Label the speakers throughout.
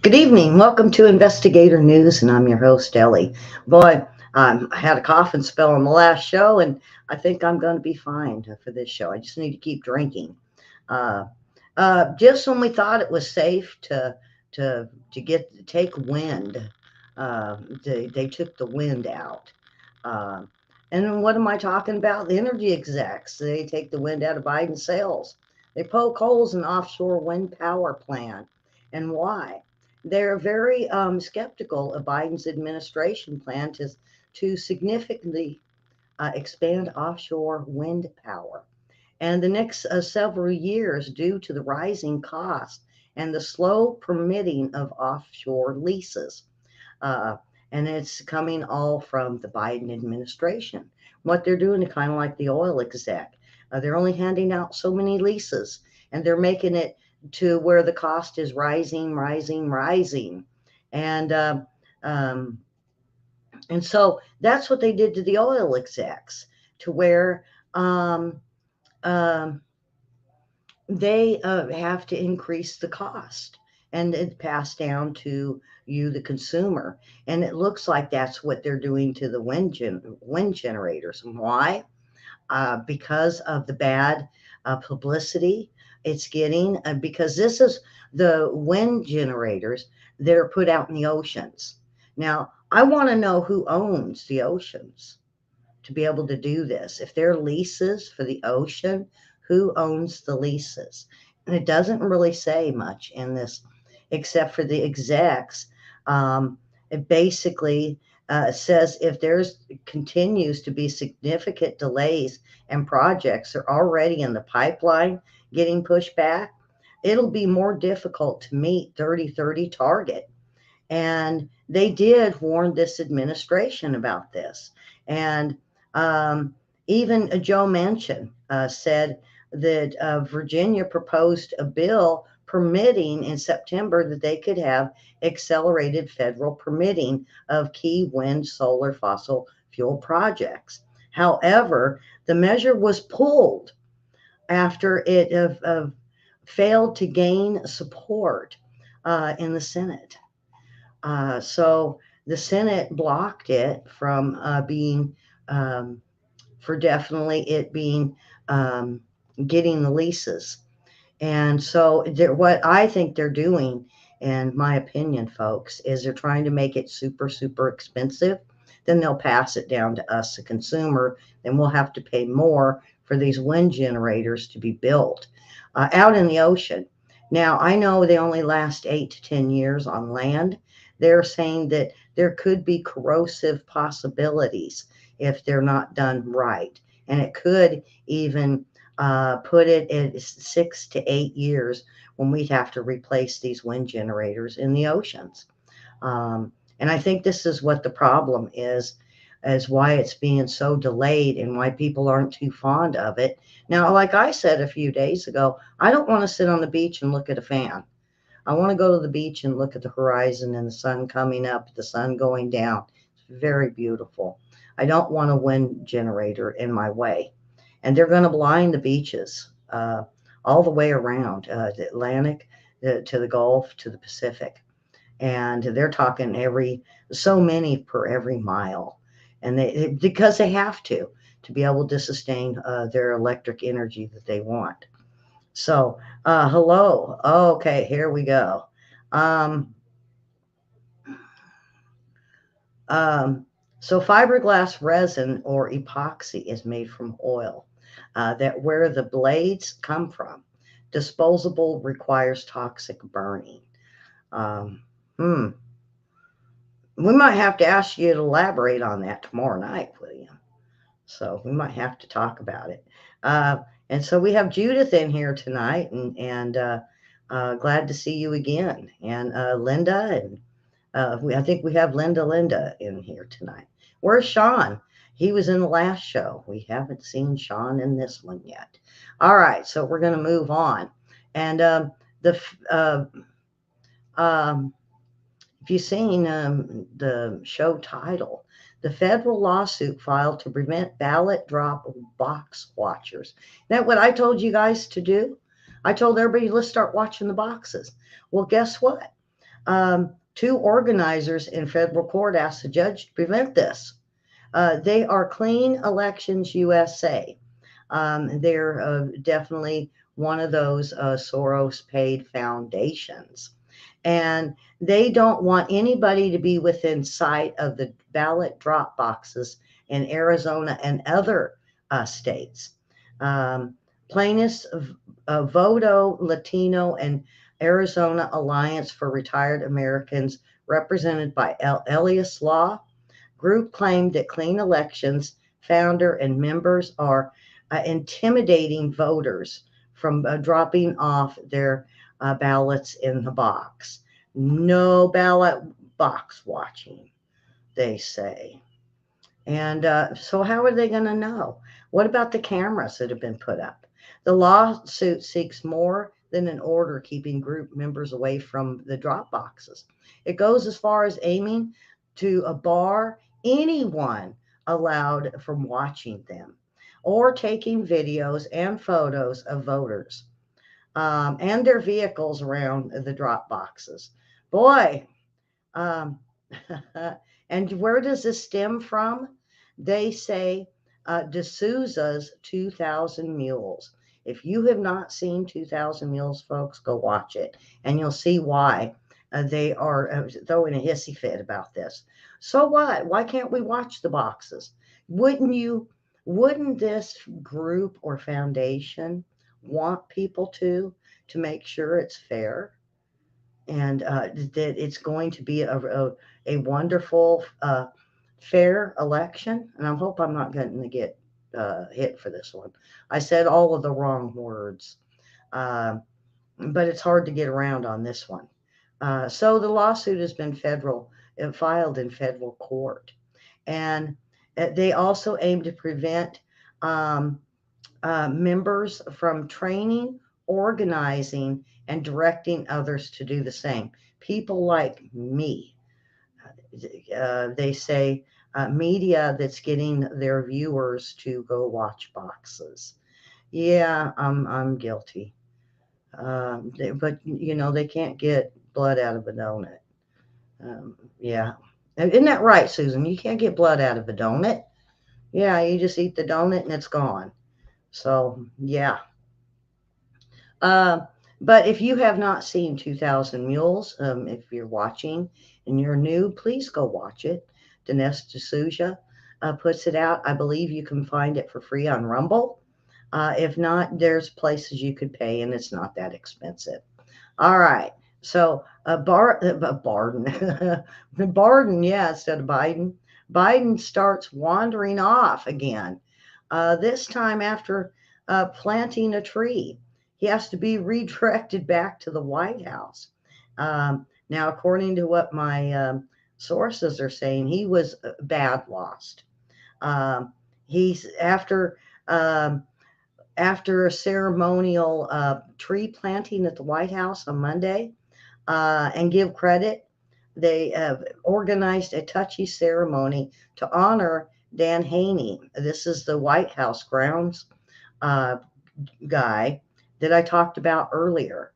Speaker 1: Good evening. Welcome to Investigator News, and I'm your host, Ellie. Boy, I had a coughing spell on the last show, and I think I'm going to be fine for this show. I just need to keep drinking. Uh, just when we thought it was safe to take wind, they took the wind out. Uh, and what am I talking about? The energy execs. They take the wind out of Biden's sails. They poke holes in offshore wind power plant. And why? They're very skeptical of Biden's administration plan to significantly expand offshore wind power. And the next several years, due to the rising cost and the slow permitting of offshore leases. Uh, and it's coming all from the Biden administration. What they're doing is kind of like the oil exec. They're only handing out so many leases, and they're making it to where the cost is rising, rising, rising. And um, and so that's what they did to the oil execs, to where um, um, they have to increase the cost and it passed down to you, the consumer. And it looks like that's what they're doing to the wind generators. And why? Because of the bad publicity it's getting, because this is the wind generators that are put out in the oceans. Now, I want to know who owns the oceans to be able to do this. If they're leases for the ocean, who owns the leases? And it doesn't really say much in this, except for the execs. It basically says if there's continues to be significant delays and projects are already in the pipeline getting pushed back, it'll be more difficult to meet 30-30 target. And they did warn this administration about this. And um, even Joe Manchin said that Virginia proposed a bill permitting in September that they could have accelerated federal permitting of key wind, solar, fossil fuel projects. However, the measure was pulled after it failed to gain support in the Senate. So the Senate blocked it from being, um, for definitely it being um, getting the leases. And so what I think they're doing, in my opinion, folks, is they're trying to make it super, super expensive. Then they'll pass it down to us, the consumer. Then we'll have to pay more for these wind generators to be built out in the ocean. Now, I know they only last 8 to 10 years on land. They're saying that there could be corrosive possibilities if they're not done right. And it could even put it at 6 to 8 years when we'd have to replace these wind generators in the oceans. And I think this is what the problem is why it's being so delayed and why people aren't too fond of it. Now, like I said a few days ago, I don't want to sit on the beach and look at a fan. I want to go to the beach and look at the horizon and the sun coming up, the sun going down. It's very beautiful. I don't want a wind generator in my way. And they're going to blind the beaches all the way around the Atlantic to the Gulf to the Pacific. And they're talking so many per every mile. And because they have to be able to sustain their electric energy that they want. So, hello. Okay, here we go. Um, um, so, fiberglass resin or epoxy is made from oil. That where the blades come from. Disposable requires toxic burning. Um, hmm. We might have to ask you to elaborate on that tomorrow night, William. So we might have to talk about it. Uh, and so we have Judith in here tonight, and glad to see you again. And Linda, and I think we have Linda in here tonight. Where's Sean? He was in the last show. We haven't seen Sean in this one yet. All right, so we're going to move on. And the um, if you've seen the show title, the federal lawsuit filed to prevent ballot drop box watchers. Isn't that what I told you guys to do? I told everybody, let's start watching the boxes. Well, guess what? Two organizers in federal court asked the judge to prevent this. They are Clean Elections USA. They're definitely one of those Soros paid foundations. And they don't want anybody to be within sight of the ballot drop boxes in Arizona and other states. Um, Plaintiffs Voto Latino and Arizona Alliance for Retired Americans, represented by Elias Law Group, claimed that Clean Elections founder and members are intimidating voters from dropping off their ballots in the box. No ballot box watching, they say. And so, how are they going to know? What about the cameras that have been put up? The lawsuit seeks more than an order keeping group members away from the drop boxes. It goes as far as aiming to bar anyone allowed from watching them or taking videos and photos of voters and their vehicles around the drop boxes. Boy, um, and where does this stem from? They say D'Souza's 2000 Mules. If you have not seen 2000 Mules, folks, go watch it, and you'll see why they are throwing a hissy fit about this. So what? Why can't we watch the boxes? Wouldn't you? Wouldn't this group or foundation want people to make sure it's fair? And that it's going to be a wonderful, fair election. And I hope I'm not going to get hit for this one. I said all of the wrong words, uh, but it's hard to get around on this one. So the lawsuit has been filed in federal court, and they also aim to prevent um, members from training, organizing, and directing others to do the same. People like me, they say, media that's getting their viewers to go watch boxes. Yeah, I'm guilty. But they can't get blood out of a donut. Yeah, isn't that right, Susan? You can't get blood out of a donut. Yeah, you just eat the donut and it's gone. So yeah. Uh, but if you have not seen 2000 Mules, if you're watching and you're new, please go watch it. Dinesh D'Souza puts it out. I believe you can find it for free on Rumble. If not, there's places you could pay, and it's not that expensive. All right. So, Barden, Barden, yeah, instead of Biden, Biden starts wandering off again. This time after planting a tree, he has to be redirected back to the White House. Now, according to what my sources are saying, he was bad lost. Um, he's um, after a ceremonial tree planting at the White House on Monday, and give credit. They organized a touchy ceremony to honor Dan Haney. This is the White House grounds uh, guy that I talked about earlier.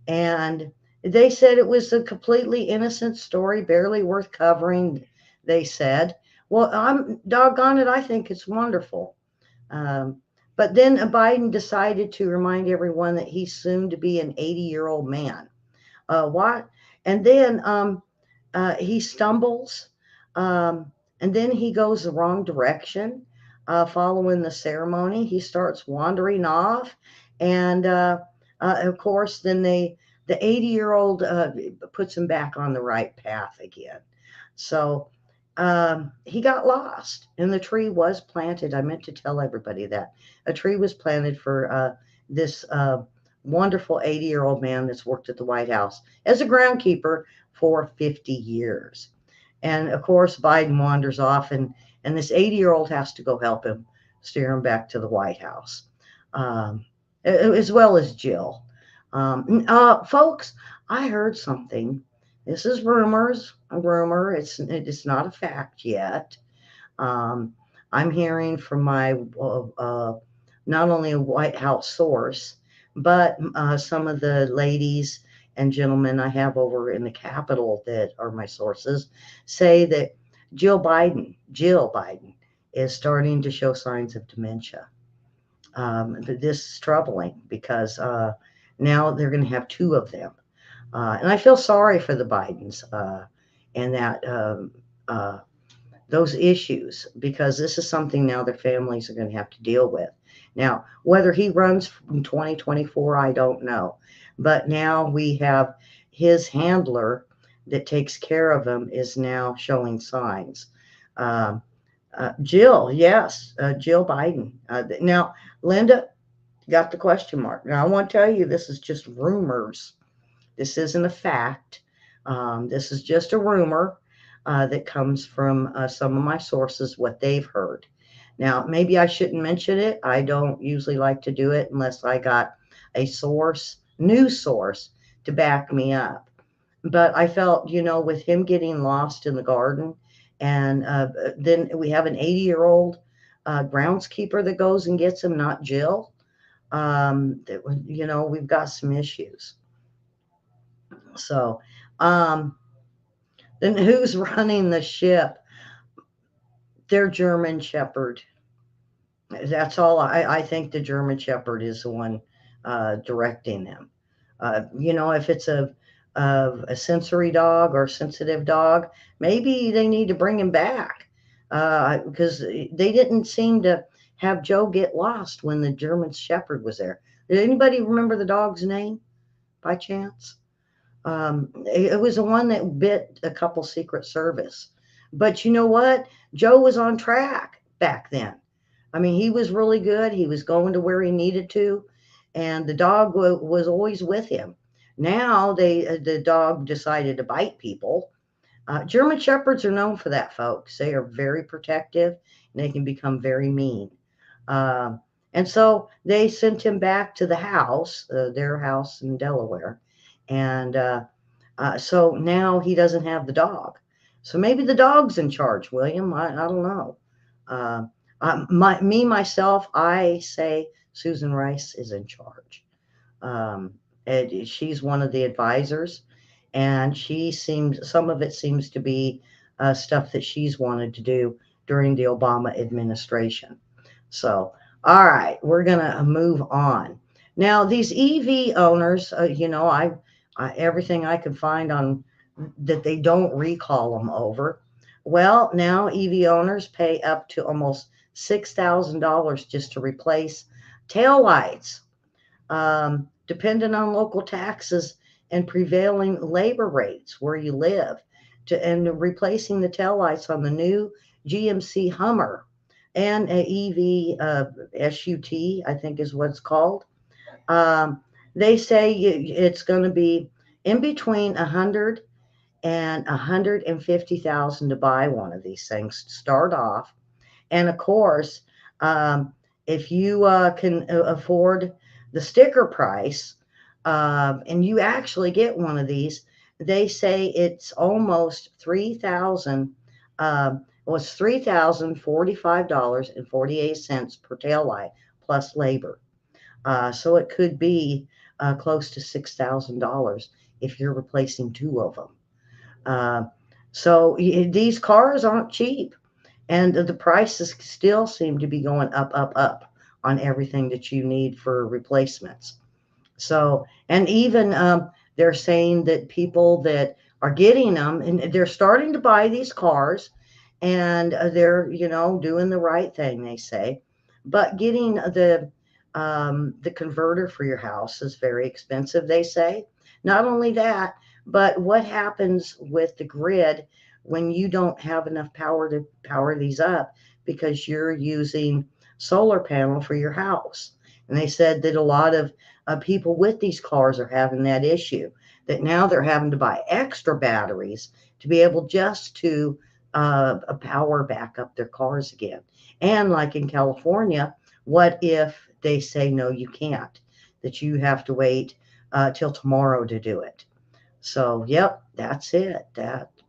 Speaker 1: And they said it was a completely innocent story, barely worth covering, they said. Well, I'm doggone it, I think it's wonderful. Um, but then Biden decided to remind everyone that he's soon to be an 80-year-old man. What? And then he stumbles, and then he goes the wrong direction. Following the ceremony, he starts wandering off, and of course, then the 80-year-old puts him back on the right path again. So he got lost, and the tree was planted. I meant to tell everybody that a tree was planted for this wonderful 80-year-old man that's worked at the White House as a groundkeeper for 50 years. And of course, Biden wanders off, and this 80-year-old has to go help him steer him back to the White House, as well as Jill. Folks, I heard something. This is rumors, a rumor. It's not a fact yet. Um, I'm hearing from my not only a White House source, but some of the ladies and gentlemen I have over in the Capitol that are my sources say that Jill Biden is starting to show signs of dementia. This is troubling because now they're going to have two of them. And I feel sorry for the Bidens and that uh, those issues because this is something now their families are going to have to deal with. Now, whether he runs in 2024, I don't know. But now we have his handler that takes care of him is now showing signs. Um, Jill, yes, Jill Biden. Now, Linda got the question mark. Now, I want to tell you this is just rumors. This isn't a fact. This is just a rumor that comes from some of my sources, what they've heard. Now, maybe I shouldn't mention it. I don't usually like to do it unless I got a source, news source, to back me up. But I felt, with him getting lost in the garden, and then we have an 80-year-old groundskeeper that goes and gets him, not Jill. We've got some issues. So, um, then who's running the ship? Their German Shepherd. That's all. I think the German Shepherd is the one directing them. If it's a sensory dog or sensitive dog, maybe they need to bring him back because they didn't seem to have Joe get lost when the German Shepherd was there. Did anybody remember the dog's name by chance? It was the one that bit a couple Secret Service. But you know what? Joe was on track back then. I mean, he was really good. He was going to where he needed to, and the dog was always with him. Now the dog decided to bite people. German Shepherds are known for that, folks. They are very protective, and they can become very mean. Um, and so they sent him back to the house, their house in Delaware, and so now he doesn't have the dog. So maybe the dog's in charge, William. I don't know. Uh, myself, I say Susan Rice is in charge. Um, and she's one of the advisors, and some of it seems to be stuff that she's wanted to do during the Obama administration. So, all right, we're going to move on. Now, these EV owners, everything I could find on that they don't recall them over. Well, now EV owners pay up to almost $6,000 just to replace taillights, depending on local taxes and prevailing labor rates where you live, and replacing the taillights on the new GMC Hummer and a EV SUT, I think is what it's called. Um, they say it's going to be in between 100 and 150,000 to buy one of these things to start off. And of course, um, if you can afford the sticker price, and you actually get one of these, they say it's almost 3,000. Well, it's $3,045.48 per tail light plus labor. So it could be close to $6,000 if you're replacing two of them. Uh, so these cars aren't cheap, and the prices still seem to be going up, up, up on everything that you need for replacements. So, and even they're saying that people that are getting them, and they're starting to buy these cars, and they're, doing the right thing, they say. But getting the converter for your house is very expensive, they say. Not only that, but what happens with the grid when you don't have enough power to power these up because you're using solar panel for your house? And they said that a lot of people with these cars are having that issue, that now they're having to buy extra batteries to be able just to power back up their cars again. And like in California, what if they say, no, you can't, that you have to wait till tomorrow to do it? So, yep, that's it.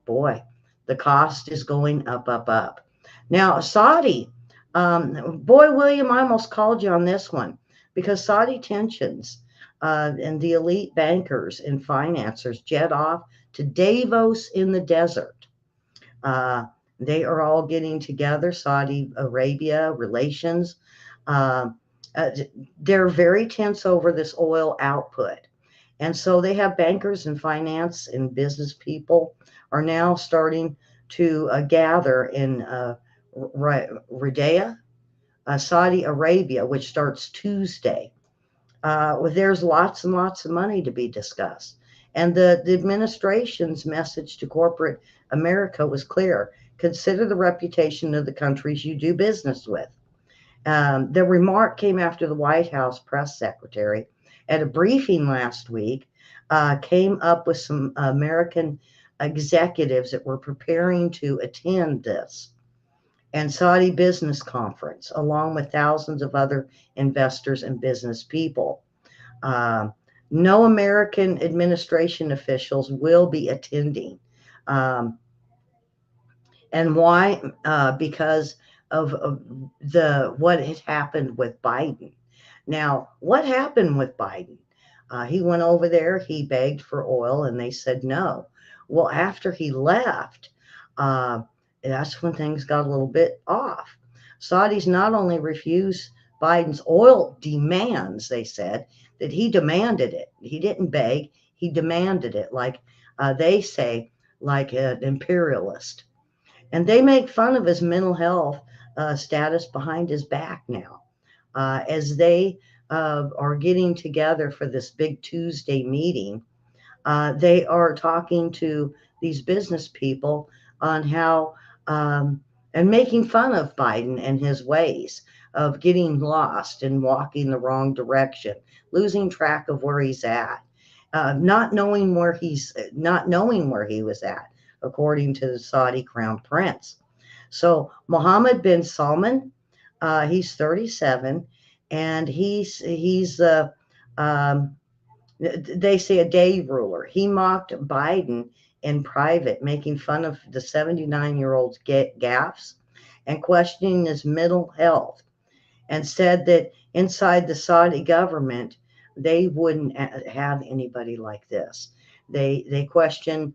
Speaker 1: Boy, the cost is going up, up, up. Now, Saudi, boy, William, I almost called you on this one because Saudi tensions. and the elite bankers and financiers jet off to Davos in the desert. Uh, they are all getting together, Saudi Arabia relations. Uh, uh, they're very tense over this oil output. And so they have bankers and finance and business people are now starting to gather in Riyadh, Saudi Arabia, which starts Tuesday. There's lots and lots of money to be discussed. And the administration's message to corporate America was clear: consider the reputation of the countries you do business with. The remark came after the White House press secretary, at a briefing last week, came up with some American executives that were preparing to attend this and Saudi business conference, along with thousands of other investors and business people. Um, no American administration officials will be attending. Um, and why? Because of the what had happened with Biden. Now, what happened with Biden? He went over there, he begged for oil, and they said no. Well, after he left, uh, that's when things got a little bit off. Saudis not only refused Biden's oil demands, they said that he demanded it. He didn't beg, he demanded it, like they say, like an imperialist. And they make fun of his mental health status behind his back now, as they are getting together for this big Tuesday meeting. They are talking to these business people on how and making fun of Biden and his ways of getting lost and walking the wrong direction, losing track of where he's at, not knowing where he was at, according to the Saudi crown prince. So Mohammed bin Salman, he's 37, and he's um, they say a day ruler. He mocked Biden in private, making fun of the 79-year-old's gaffes and questioning his mental health, and said that inside the Saudi government, they wouldn't have anybody like this. They question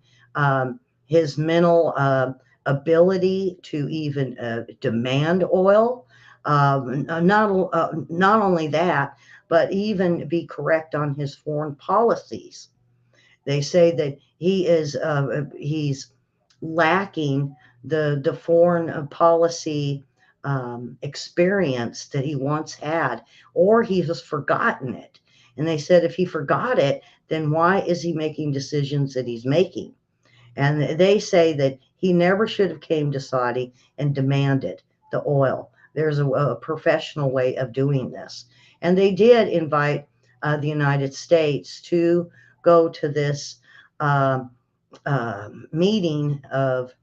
Speaker 1: his mental ability to even demand oil. Not only that, but even be correct on his foreign policies. They say that he's lacking the foreign policy experience that he once had, or he has forgotten it. And they said if he forgot it, then why is he making decisions that he's making? And they say that he never should have came to Saudi and demanded the oil. There's a professional way of doing this. And they did invite the United States to go to this uh, meeting of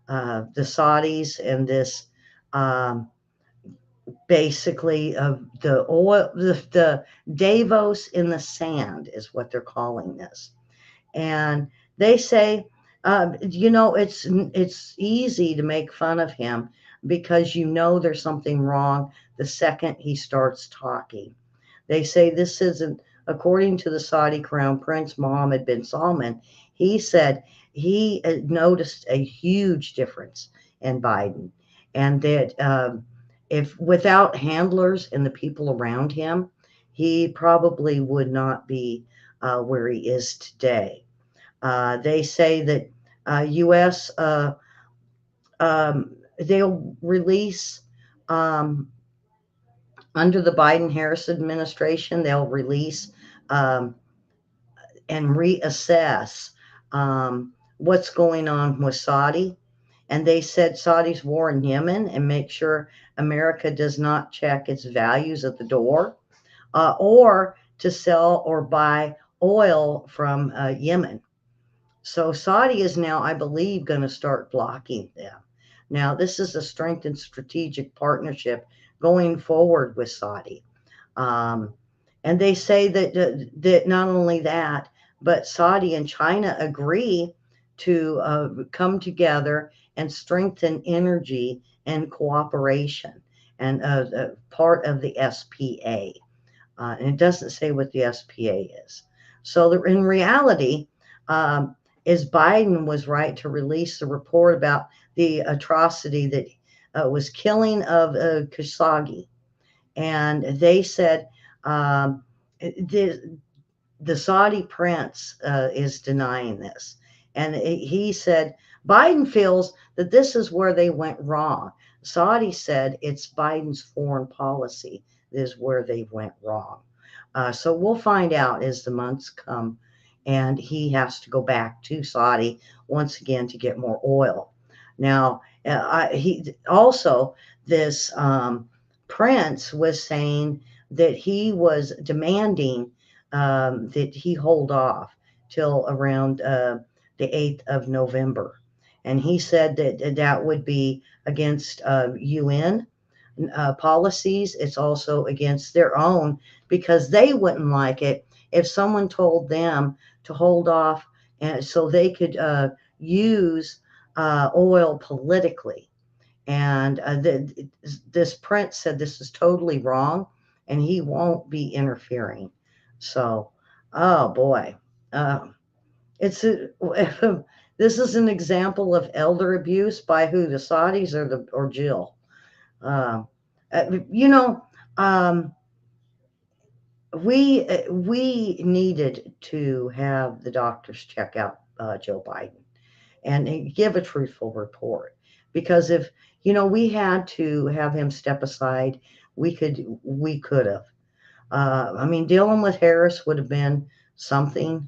Speaker 1: the Saudis and this um, basically of the oil, the Davos in the sand is what they're calling this. And they say, it's easy to make fun of him because there's something wrong the second he starts talking. They say this isn't, according to the Saudi Crown Prince Mohammed bin Salman, he said he noticed a huge difference in Biden, and that if without handlers and the people around him, he probably would not be where he is today. They say that U.S. They'll release um, under the Biden-Harris administration. They'll release um, and reassess what's going on with Saudi. And they said Saudi's war in Yemen and make sure America does not check its values at the door, or to sell or buy oil from Yemen. So Saudi is now, I believe, going to start blocking them. Now, this is a strengthened strategic partnership going forward with Saudi. Um, and they say that not only that, but Saudi and China agree to come together and strengthen energy and cooperation, and part of the SPA. And it doesn't say what the SPA is. So in reality, um, is Biden was right to release the report about the atrocity that was killing of Khashoggi, and they said um, the the Saudi prince is denying this. And he said Biden feels that this is where they went wrong. Saudi said it's Biden's foreign policy is where they went wrong. So we'll find out as the months come, and he has to go back to Saudi once again to get more oil. Now, he also this prince was saying that he was demanding that he hold off till around the 8th of November. And he said that that would be against UN policies. It's also against their own because they wouldn't like it if someone told them to hold off and so they could use oil politically. And this prince said this is totally wrong and he won't be interfering. So, oh boy. Um, it's a, this is an example of elder abuse by who? The Saudis or Jill? Um, you know, um, we needed to have the doctors check out Joe Biden and give a truthful report because if we had to have him step aside, we could have. I mean, dealing with Harris would have been something,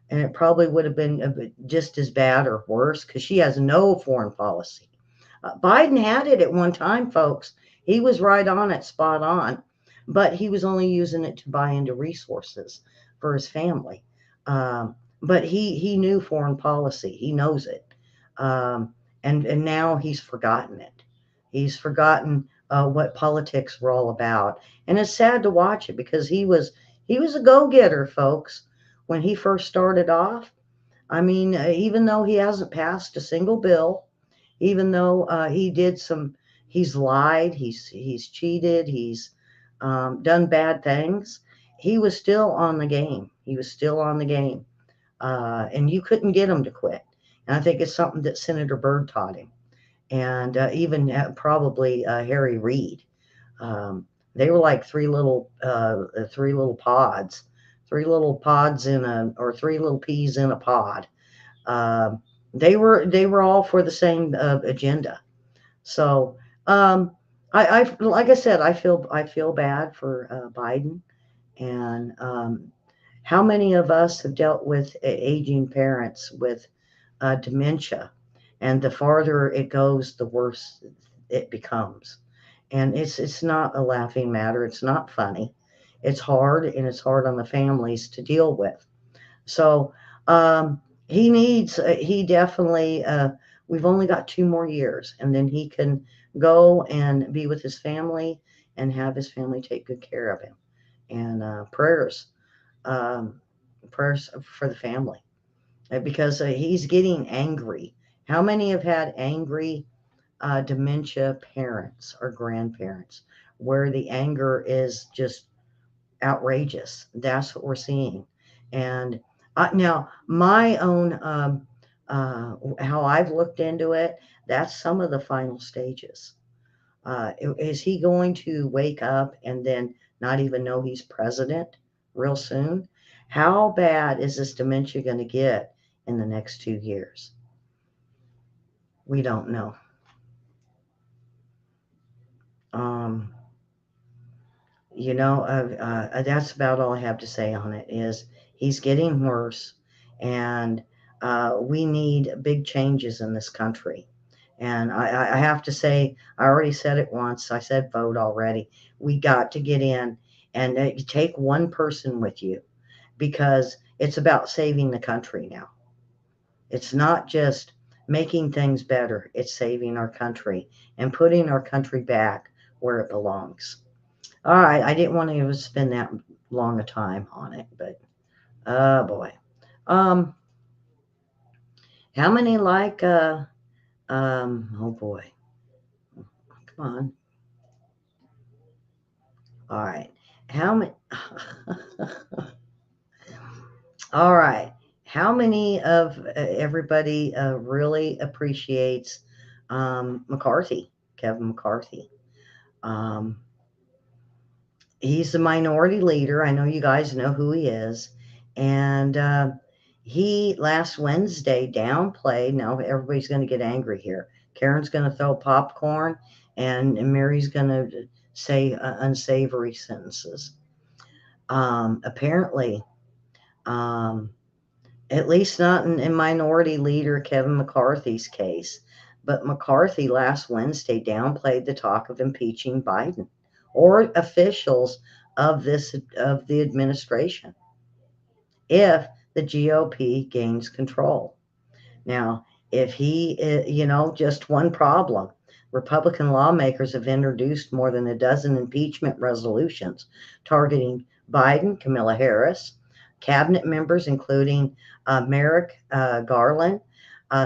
Speaker 1: and it probably would have been just as bad or worse because she has no foreign policy. Biden had it at one time, folks. He was right on it, spot on, but he was only using it to buy into resources for his family. But he knew foreign policy. He knows it, um, and now he's forgotten it. He's forgotten what politics were all about, and it's sad to watch it because he was a go getter, folks, when he first started off. I mean, even though he hasn't passed a single bill, even though he's lied, he's cheated, he's done bad things, he was still on the game. He was still on the game, and you couldn't get him to quit. And I think it's something that Senator Byrd taught him, and even probably Harry Reid. Um, they were like three little pods in a or three little peas in a pod. Um, they were all for the same agenda. So I like I said, I feel bad for Biden and how many of us have dealt with aging parents with dementia, and the farther it goes, the worse it becomes. And it's not a laughing matter. It's not funny. It's hard, and it's hard on the families to deal with. So um, he definitely, we've only got 2 more years, and then he can go and be with his family and have his family take good care of him. And um, prayers for the family because he's getting angry. How many have had angry dementia parents or grandparents where the anger is just outrageous? That's what we're seeing. And now, my own, how I've looked into it, that's some of the final stages. Is he going to wake up and then not even know he's president real soon? How bad is this dementia going to get in the next 2 years? We don't know. Um, that's about all I have to say on it. Is he's getting worse, and we need big changes in this country. And I have to say, I already said it once. I said vote already. We got to get in and take one person with you because it's about saving the country now. It's not just making things better. It's saving our country and putting our country back where it belongs. All right, I didn't want to spend that long a time on it, but oh boy. Um, how many like oh boy. Come on. All right. How many? All right. How many of everybody really appreciates McCarthy, Kevin McCarthy? Um, he's the minority leader. I know you guys know who he is. And he last Wednesday downplayed. Now everybody's going to get angry here. Karen's going to throw popcorn, and Mary's going to say unsavory sentences. Apparently, um, at least not in Minority Leader Kevin McCarthy's case. But McCarthy last Wednesday downplayed the talk of impeaching Biden or officials of the administration if the GOP gains control. Now, if just one problem. Republican lawmakers have introduced more than a dozen impeachment resolutions targeting Biden, Kamala Harris, cabinet members, including Merrick Garland,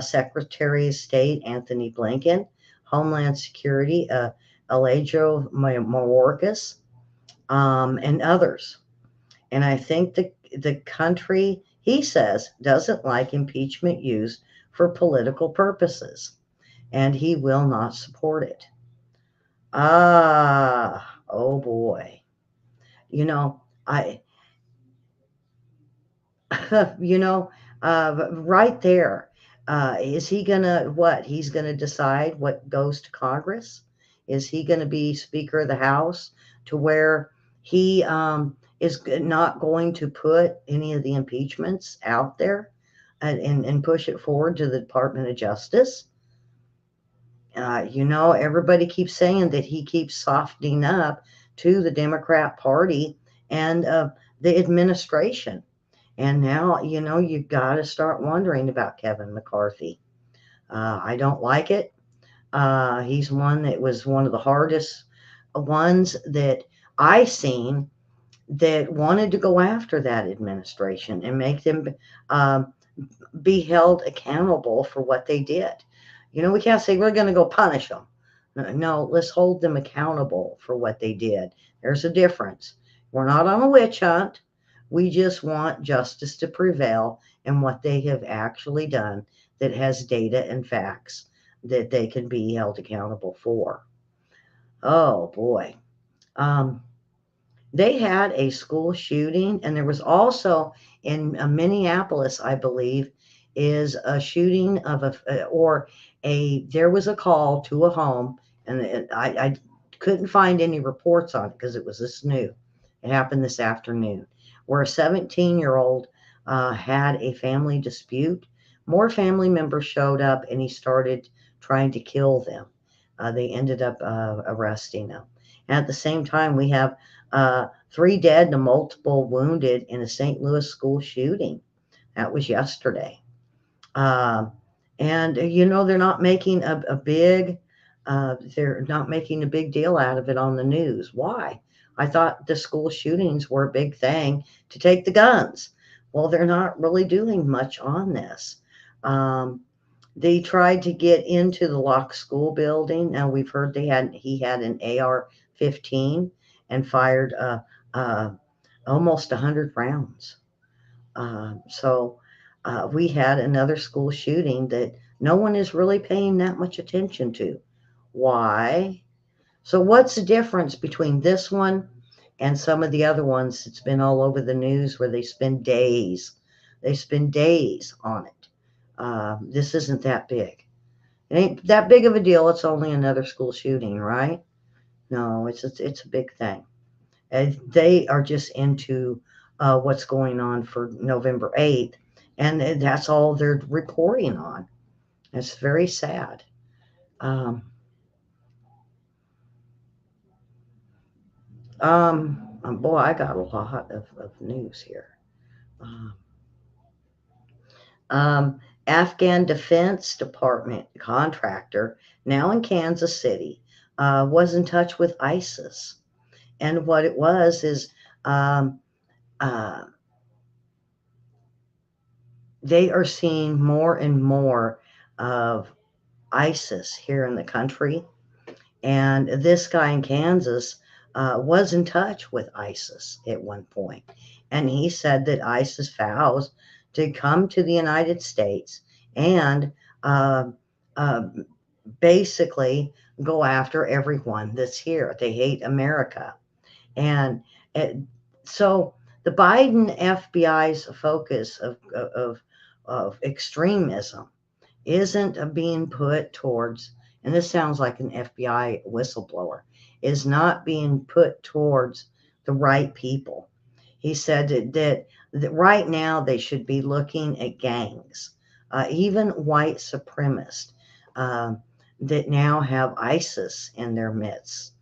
Speaker 1: Secretary of State Anthony Blinken, Homeland Security Alejo Mayorkas, and others. And I think the country, he says, doesn't like impeachment used for political purposes, and he will not support it. Oh boy. You know, I, you know, right there. Is he gonna what? He's gonna decide what goes to Congress? Is he gonna be Speaker of the House to where he is not going to put any of the impeachments out there and push it forward to the Department of Justice? Everybody keeps saying that he keeps softening up to the Democrat Party and the administration. And now, you got to start wondering about Kevin McCarthy. I don't like it. He's one that was one of the hardest ones that I seen that wanted to go after that administration and make them um, be held accountable for what they did. We can't say we're going to go punish them. No, let's hold them accountable for what they did. There's a difference. We're not on a witch hunt. We just want justice to prevail in what they have actually done that has data and facts that they can be held accountable for. Oh boy. Um, they had a school shooting, and there was also in Minneapolis, I believe, is a shooting of there was a call to a home, and I couldn't find any reports on it because it was this new. It happened this afternoon, where a 17-year-old had a family dispute. More family members showed up, and he started trying to kill them. They ended up arresting him. And at the same time, we have 3 dead and multiple wounded in a St. Louis school shooting. That was yesterday. Um, and they're not making they're not making a big deal out of it on the news. Why? I thought the school shootings were a big thing to take the guns. Well, they're not really doing much on this. Um, they tried to get into the locked school building. Now we've heard he had an AR-15 and fired almost 100 rounds. So we had another school shooting that no one is really paying that much attention to. Why? So what's the difference between this one and some of the other ones that's been all over the news where they spend days? They spend days on it. This isn't that big. It ain't that big of a deal. It's only another school shooting, right? No, it's a big thing. And they are just into what's going on for November 8th, and that's all they're reporting on. It's very sad. Um, Boy, I got a lot of news here. Um, Afghan Defense Department contractor, now in Kansas City, was in touch with ISIS. And what it was is um, uh, they are seeing more and more of ISIS here in the country. And this guy in Kansas was in touch with ISIS at one point, and he said that ISIS vows to come to the United States and uh, uh, basically go after everyone that's here. They hate America, and it, so the Biden FBI's focus of extremism isn't being put towards, and this sounds like an FBI whistleblower, is not being put towards the right people. He said that right now they should be looking at gangs, even white supremacists uh, that now have ISIS in their midst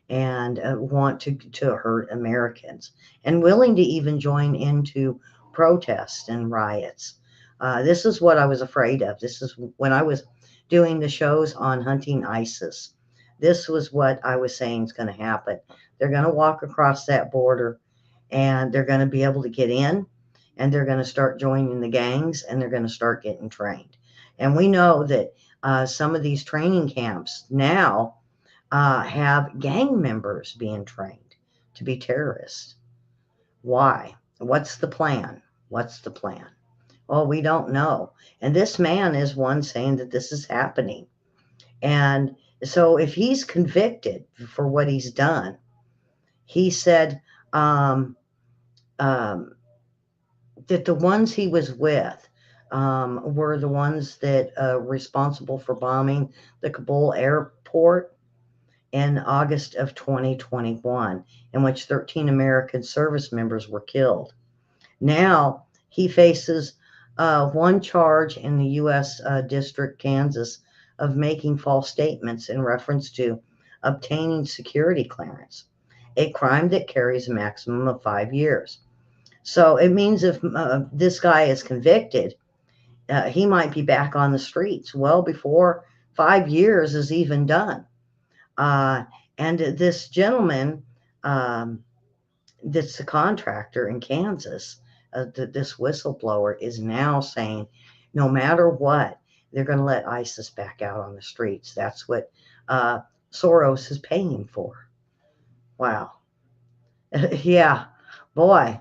Speaker 1: and want to hurt Americans and willing to even join into protests and riots. This is what I was afraid of. This is when I was doing the shows on hunting ISIS. This was what I was saying is going to happen. They're going to walk across that border and they're going to be able to get in and they're going to start joining the gangs and they're going to start getting trained. And we know that some of these training camps now have gang members being trained to be terrorists. Why? What's the plan? What's the plan? Well, we don't know. And this man is one saying that this is happening. And so if he's convicted for what he's done, he said um, um, that the ones he was with were the ones that responsible for bombing the Kabul airport in August of 2021, in which 13 American service members were killed. Now he faces one charge in the U.S. District, Kansas, of making false statements in reference to obtaining security clearance, a crime that carries a maximum of 5 years. So it means if this guy is convicted, he might be back on the streets well before 5 years is even done. Uh, and this gentleman, um, that's the contractor in Kansas, this whistleblower is now saying, no matter what, they're going to let ISIS back out on the streets. That's what uh, Soros is paying for. Wow. Yeah, boy.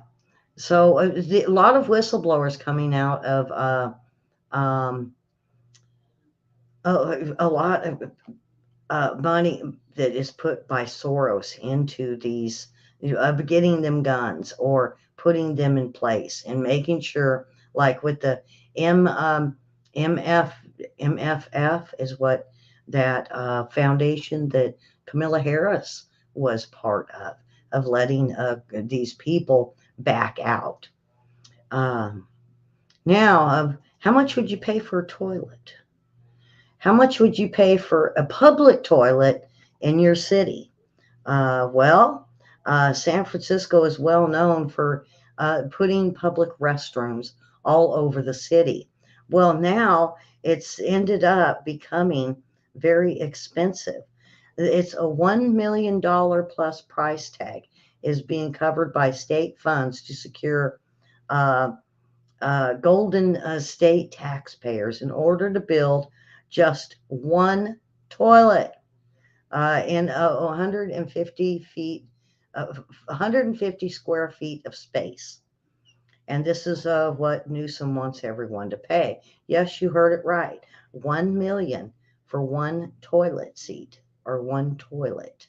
Speaker 1: So a lot of whistleblowers coming out of um, a lot of money that is put by Soros into these, getting them guns or putting them in place and making sure, like with the M MF MFF is what that foundation that Camilla Harris was part of letting these people back out. Um, now, how much would you pay for a toilet? How much would you pay for a public toilet in your city? Well, San Francisco is well known for putting public restrooms all over the city. Well, now it's ended up becoming very expensive. It's a $1 million plus price tag is being covered by state funds to secure uh, golden state taxpayers in order to build just one toilet in 150 feet, 150 square feet of space. And this is what Newsom wants everyone to pay. Yes, you heard it right. 1 million for one toilet seat or one toilet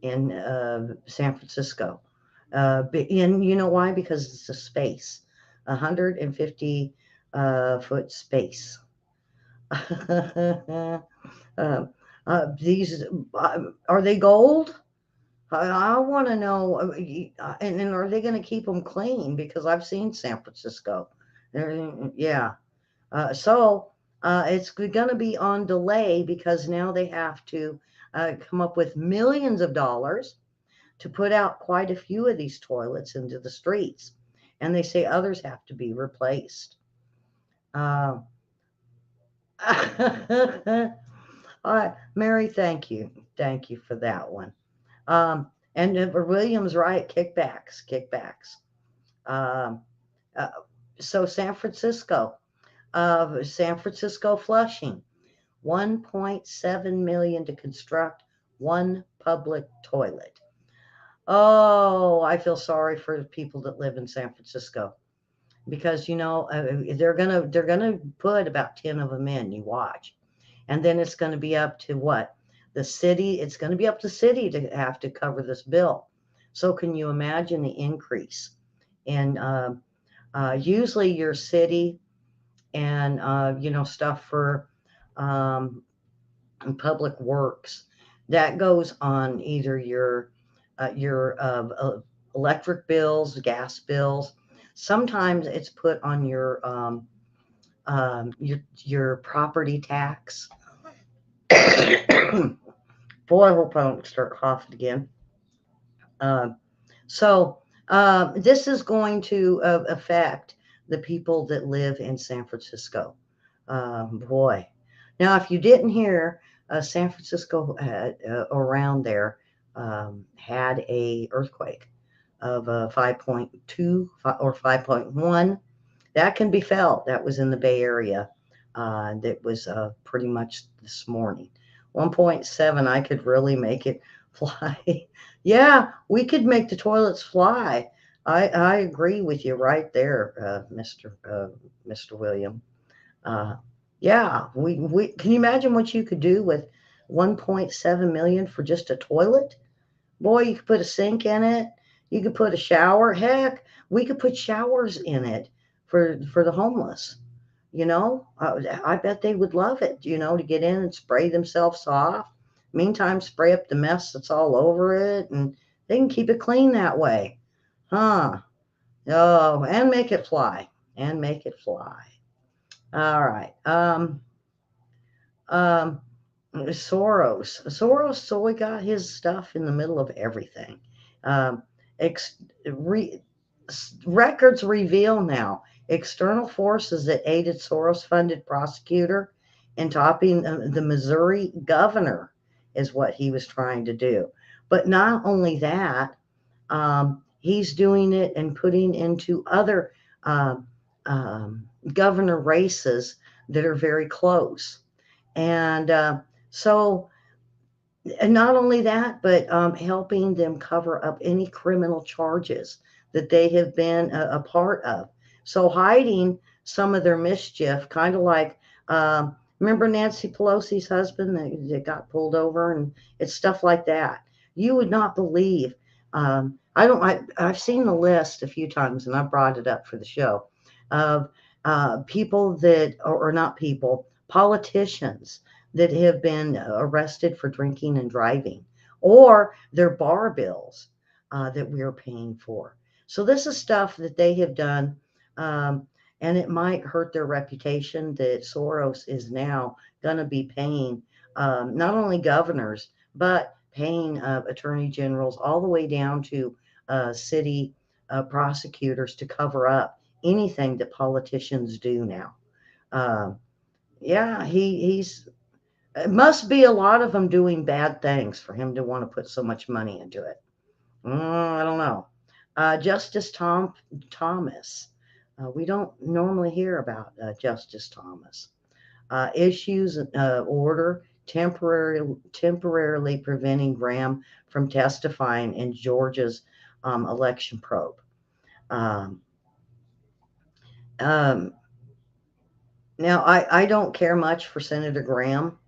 Speaker 1: in San Francisco. And you know why? Because it's a space, 150 foot space. These are they gold? I want to know, and are they going to keep them clean? Because I've seen San Francisco. Yeah. It's going to be on delay because now they have to come up with millions of dollars to put out quite a few of these toilets into the streets. And they say others have to be replaced. Uh, Mary, thank you. Thank you for that one. And William's right, kickbacks, kickbacks. Um, uh, so San Francisco flushing, 1.7 million to construct one public toilet. Oh, I feel sorry for the people that live in San Francisco because they're gonna put about 10 of them in. You watch, and then it's going to be up to what the city. It's going to be up to the city to have to cover this bill. So can you imagine the increase? And usually your city and stuff for um, public works that goes on either your electric bills, gas bills. Sometimes it's put on your property tax. Boy, I hope I don't start coughing again. Uh, so this is going to affect the people that live in San Francisco. Boy. Now, if you didn't hear, San Francisco around there had a earthquake of 5.2 or 5.1. That can be felt. That was in the Bay Area. That was pretty much this morning. 1.7, I could really make it fly. Yeah, we could make the toilets fly. I agree with you right there, Mr. William. Uh, yeah, we can you imagine what you could do with 1.7 million for just a toilet? Boy, you could put a sink in it. You could put a shower. Heck, we could put showers in it for the homeless. I bet they would love it. To get in and spray themselves off. Meantime, spray up the mess that's all over it, and they can keep it clean that way, huh? Oh, and make it fly, and make it fly. All right. Um, Soros always got his stuff in the middle of everything. Um, ex- re, Records reveal now external forces that aided Soros-funded prosecutor in topping the Missouri governor is what he was trying to do. But not only that, he's doing it and putting into other um, governor races that are very close. And so, and not only that, but helping them cover up any criminal charges that they have been a part of. So hiding some of their mischief, kind of like, remember Nancy Pelosi's husband that got pulled over, and it's stuff like that. You would not believe. I've seen the list a few times, and I brought it up for the show of people that, or not people, politicians that have been arrested for drinking and driving, or their bar bills that we're paying for. So this is stuff that they have done, um, and it might hurt their reputation that Soros is now going to be paying not only governors, but paying attorney generals all the way down to city prosecutors to cover up anything that politicians do now. Um, yeah, he's it must be a lot of them doing bad things for him to want to put so much money into it. I don't know. Justice Thomas. We don't normally hear about Justice Thomas. Issues order temporarily preventing Graham from testifying in Georgia's election probe. Um, um, Now, I don't care much for Senator Graham.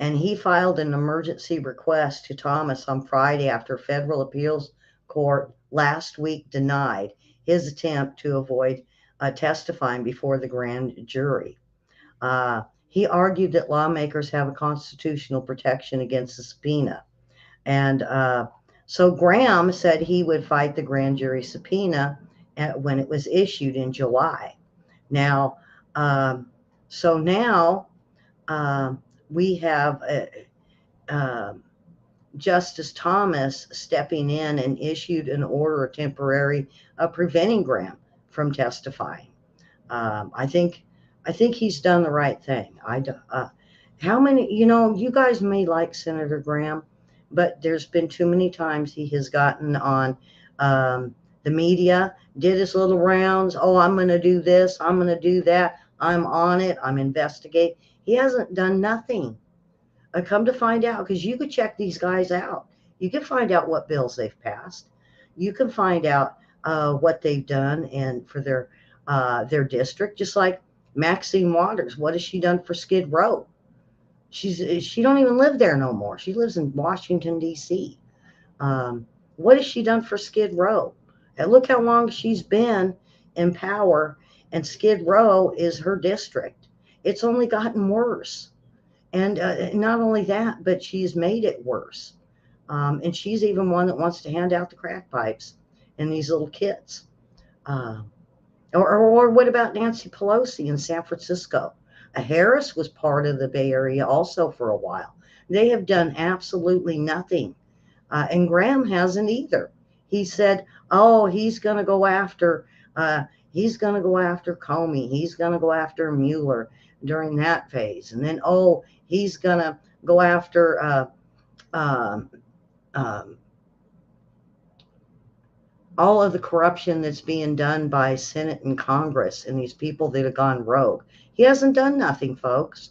Speaker 1: And he filed an emergency request to Thomas on Friday after federal appeals court last week denied his attempt to avoid testifying before the grand jury. He argued that lawmakers have a constitutional protection against a subpoena. And so Graham said he would fight the grand jury subpoena when it was issued in July. Now, um, so now um, we have um, Justice Thomas stepping in and issued an order temporary preventing Graham from testifying. I think he's done the right thing. How many? You guys may like Senator Graham, but there's been too many times he has gotten on the media, did his little rounds. Oh, I'm going to do this. I'm going to do that. I'm on it. I'm investigating. He hasn't done nothing. Come to find out, because you could check these guys out. You could find out what bills they've passed. you can find out what they've done and for their district. Just like Maxine Waters, what has she done for Skid Row? She don't even live there no more. She lives in Washington D.C. Um, what has she done for Skid Row? And look how long she's been in power, and Skid Row is her district. It's only gotten worse. And not only that, but she's made it worse. And she's even one that wants to hand out the crack pipes in these little kits. Uh, or what about Nancy Pelosi in San Francisco? Harris was part of the Bay Area also for a while. They have done absolutely nothing. And Graham hasn't either. He said, "Oh, he's going to go after Comey. He's going to go after Mueller during that phase, and then he's going to go after um, um, all of the corruption that's being done by Senate and Congress and these people that have gone rogue." He hasn't done nothing, folks.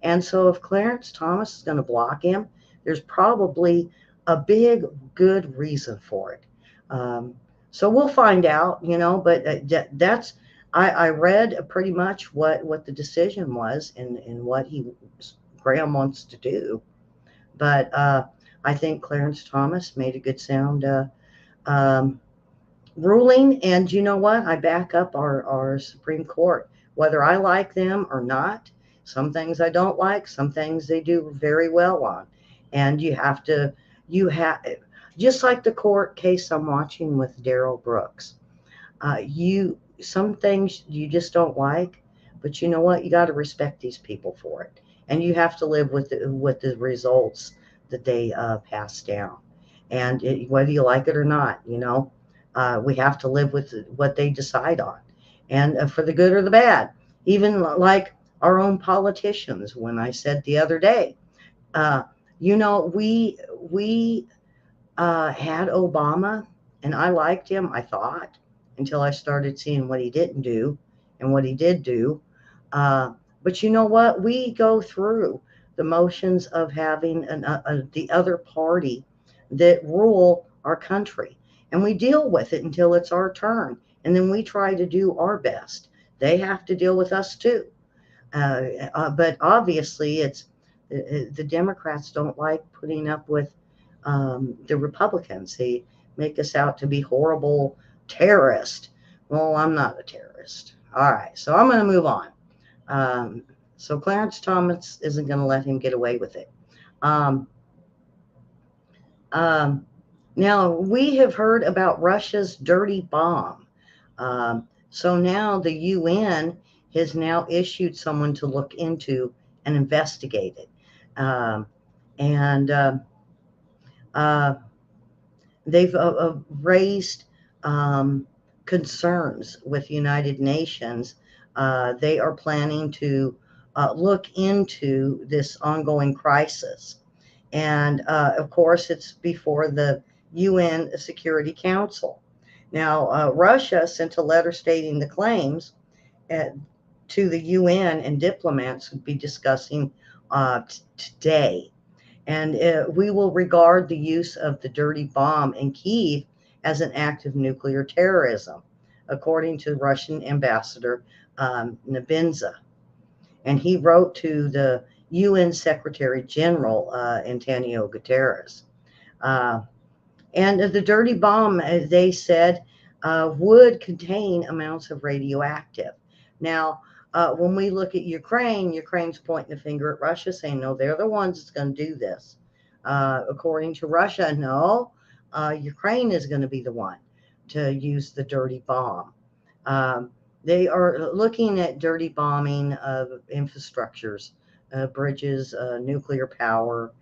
Speaker 1: And so if Clarence Thomas is going to block him, there's probably a big, good reason for it. Um, so we'll find out, but I read pretty much what the decision was and what Graham wants to do. But I think Clarence Thomas made a good sound um, ruling. And you know what? I back up our Supreme Court, whether I like them or not. Some things I don't like, some things they do very well on. And you have, just like the court case I'm watching with Darrell Brooks, some things you just don't like, but you know what? You got to respect these people for it. And you have to live with the results that they pass down. And whether you like it or not, we have to live with what they decide on, and for the good or the bad. Even like our own politicians, when I said the other day, uh, we had Obama, and I liked him, I thought, until I started seeing what he didn't do and what he did do. Uh, but you know what? We go through the motions of having the other party that rule our country, and we deal with it until it's our turn, and then we try to do our best. They have to deal with us too. But obviously, the Democrats don't like putting up with the Republicans. They make us out to be horrible terrorists. Well, I'm not a terrorist. All right, so I'm going to move on. So Clarence Thomas isn't going to let him get away with it. Um, um, Now, we have heard about Russia's dirty bomb. So now the UN has now issued someone to look into and investigate it. And uh, they've raised concerns with United Nations. They are planning to look into this ongoing crisis. And of course, it's before the UN Security Council. Now, Russia sent a letter stating the claims uh, to the UN, and diplomats would be discussing today. And we will regard the use of the dirty bomb in Kyiv as an act of nuclear terrorism, according to Russian ambassador Nebinza. And he wrote to the UN Secretary General Antonio Guterres. Uh, and the dirty bomb, as they said, would contain amounts of radioactive. Now, when we look at Ukraine's pointing the finger at Russia, saying, no, they're the ones that's going to do this. According to Russia, no, Ukraine is going to be the one to use the dirty bomb. They are looking at dirty bombing of infrastructures, bridges, nuclear power,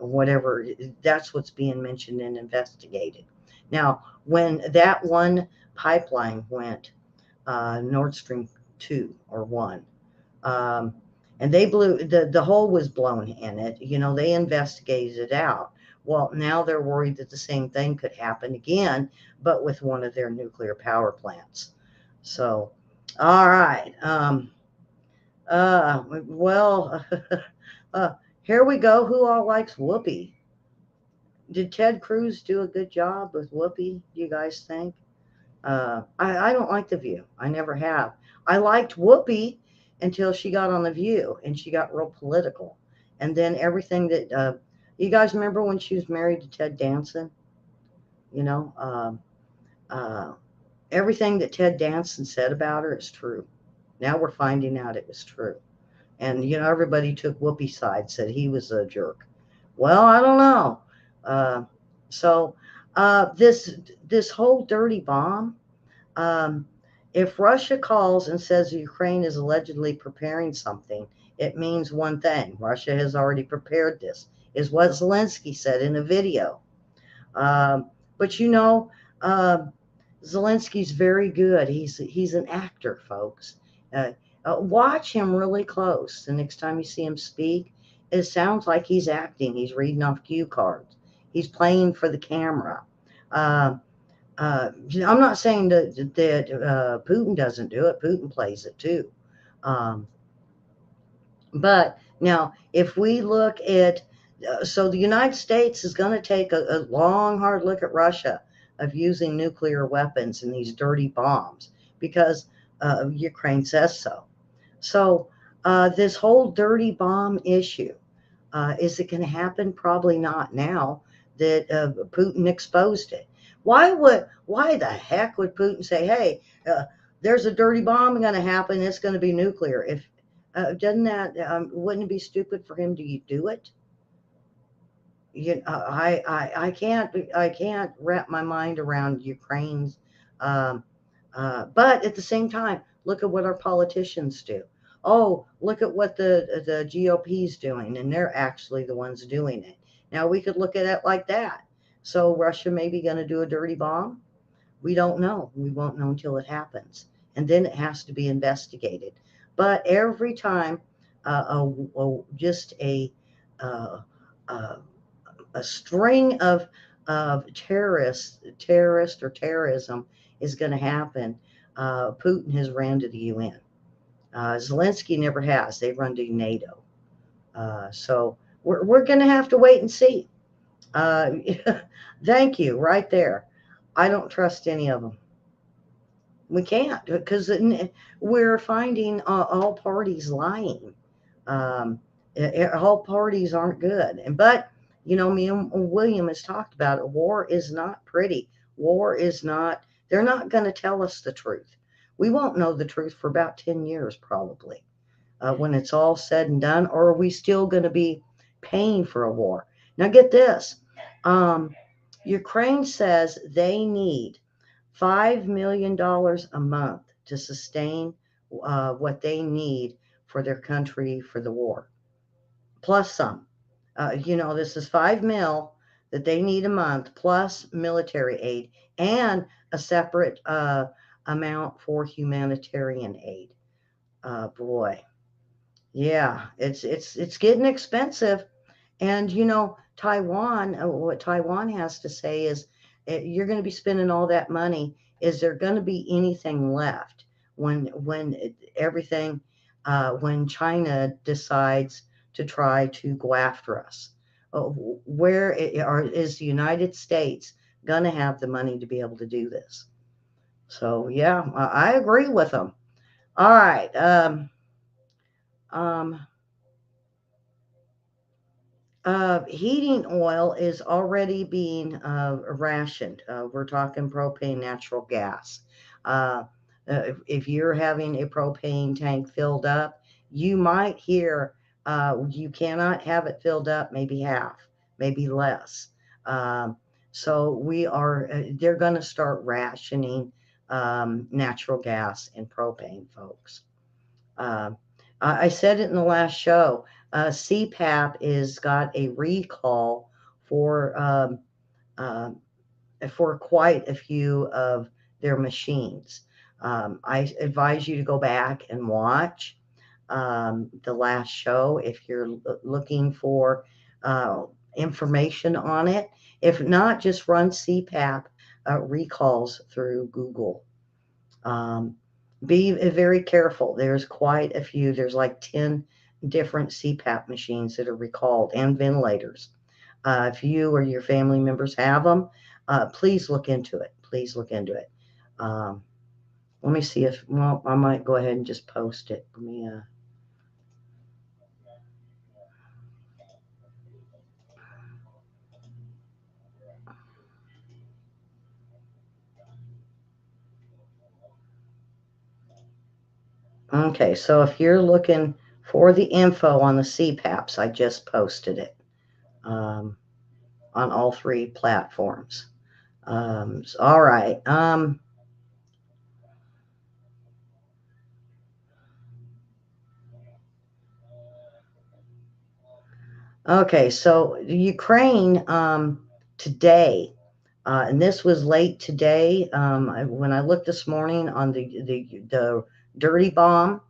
Speaker 1: whatever. That's what's being mentioned and investigated. Now, when that one pipeline went, Nord Stream 2 or 1, and they blew, the hole was blown in it, they investigated it out. Well, now they're worried that the same thing could happen again, but with one of their nuclear power plants. So, all right. Well, here we go. Who all likes Whoopi? Did Ted Cruz do a good job with Whoopi, do you guys think? I don't like The View. I never have. I liked Whoopi until she got on The View and she got real political. And then everything that, you guys remember when she was married to Ted Danson? You know, uh, everything that Ted Danson said about her is true. Now we're finding out it was true. And, everybody took Whoopi's side, said he was a jerk. Well, I don't know. Uh, so, this whole dirty bomb, um, if Russia calls and says Ukraine is allegedly preparing something, it means one thing. Russia has already prepared this, is what Zelensky said in a video. Um, but uh, Zelensky's very good. He's an actor, folks. Uh, watch him really close. The next time you see him speak, it sounds like he's acting. He's reading off cue cards. He's playing for the camera. Uh, I'm not saying that Putin doesn't do it. Putin plays it too. Um, but now, if we look at, so the United States is going to take a long, hard look at Russia of using nuclear weapons and these dirty bombs because Ukraine says so. So, this whole dirty bomb issue, is it going to happen? Probably not now that Putin exposed it. Why the heck would Putin say, "Hey, there's a dirty bomb going to happen. It's going to be nuclear"? If doesn't that wouldn't it be stupid for him to do it? I can't wrap my mind around Ukraine's. Um, but at the same time, look at what our politicians do. Oh, look at what the GOP is doing, and they're actually the ones doing it. Now we could look at it like that. So Russia may be going to do a dirty bomb. We don't know. We won't know until it happens, and then it has to be investigated. But every time, just uh, uh, a string of terrorist or terrorism is going to happen. Putin has ran to the UN. Zelensky never has. They run to NATO. So we're going to have to wait and see. Uh, thank you, right there. I don't trust any of them. We can't because we're finding all parties lying. Um, all parties aren't good. But me and William has talked about it. War is not pretty. War is not. They're not going to tell us the truth. We won't know the truth for about 10 years, probably, when it's all said and done. Or are we still going to be paying for a war? Now, get this. Um, Ukraine says they need $5 million a month to sustain what they need for their country for the war, plus some. This is 5 mil that they need a month, plus military aid and a separate amount for humanitarian aid. Boy, yeah, it's getting expensive. And Taiwan, what Taiwan has to say is, you're going to be spending all that money. Is there going to be anything left everything, when China decides to try to go after us? Is the United States going to have the money to be able to do this? So yeah, I agree with them. All right. Um, Heating oil is already being rationed. We're talking propane, natural gas. Uh, if you're having a propane tank filled up, you might hear you cannot have it filled up, maybe half, maybe less. Um, so they're going to start rationing natural gas and propane, folks. Um, I said it in the last show. CPAP is got a recall for uh, for quite a few of their machines. I advise you to go back and watch the last show if you're looking for uh, information on it. If not, just run CPAP recalls through Google. Um, be very careful. There's quite a few. There's like 10 different CPAP machines that are recalled and ventilators. If you or your family members have them, please look into it. Please look into it. Um, Let me see if, well, I might go ahead and just post it. Let me, okay, so if you're looking for the info on the CPAPs, I just posted it um, on all three platforms. All right. Okay, so Ukraine today, and this was late today. When I looked this morning on the dirty bomb,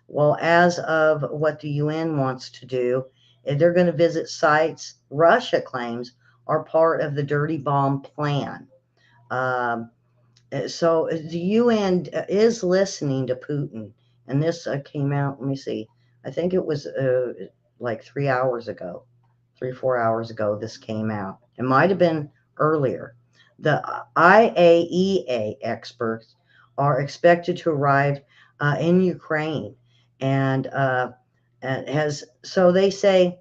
Speaker 1: well, as of what the UN wants to do, they're going to visit sites Russia claims are part of the dirty bomb plan. Um, so the UN is listening to Putin, and this came out. Let me see. I think it was like 3 hours ago, 3 4 hours ago. This came out. It might have been earlier. The IAEA experts are expected to arrive in Ukraine, and has so they say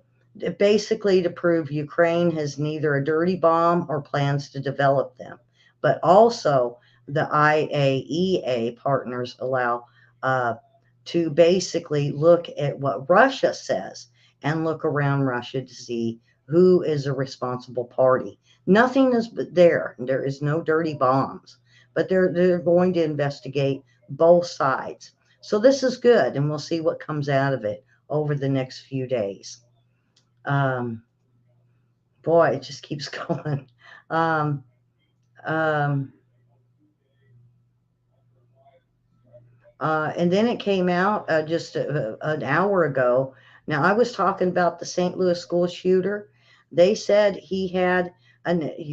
Speaker 1: basically to prove Ukraine has neither a dirty bomb or plans to develop them, but also the IAEA partners allow uh, to basically look at what Russia says and look around Russia to see who is a responsible party. Nothing is there. There is no dirty bombs, but they're going to investigate both sides. So this is good, and we'll see what comes out of it over the next few days. Um, Boy, it just keeps going. Um, um, and then it came out just an hour ago. Now, I was talking about the St. Louis school shooter. They said he had,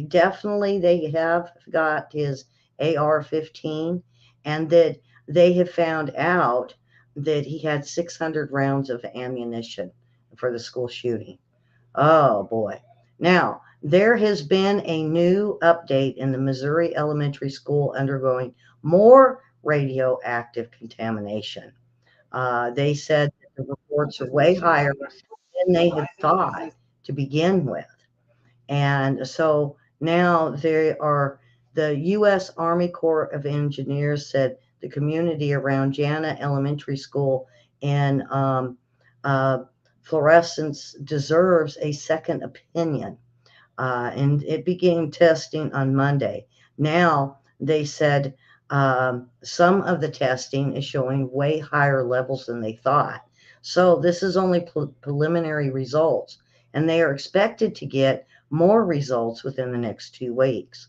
Speaker 1: definitely they have got his AR-15, and that they have found out that he had 600 rounds of ammunition for the school shooting. Oh boy. Now, there has been a new update in the Missouri elementary school undergoing more radioactive contamination. They said that the reports are way higher than they had thought to begin with. And so now the U.S. Army Corps of Engineers said the community around Jana Elementary School in uh, Fluorescence deserves a second opinion. And it began testing on Monday. Now they said some of the testing is showing way higher levels than they thought. So this is only preliminary results, and they are expected to get more results within the next 2 weeks.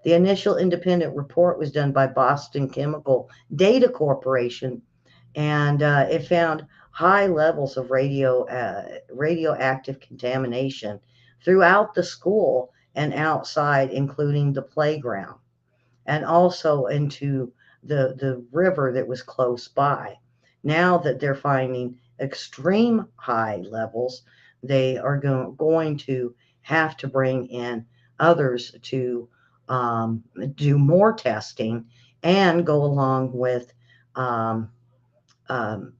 Speaker 1: The initial independent report was done by Boston Chemical Data Corporation, and it found high levels of radioactive contamination throughout the school and outside, including the playground, and also into the river that was close by. Now that they're finding extreme high levels, they are going to have to bring in others to do more testing and go along with um, um,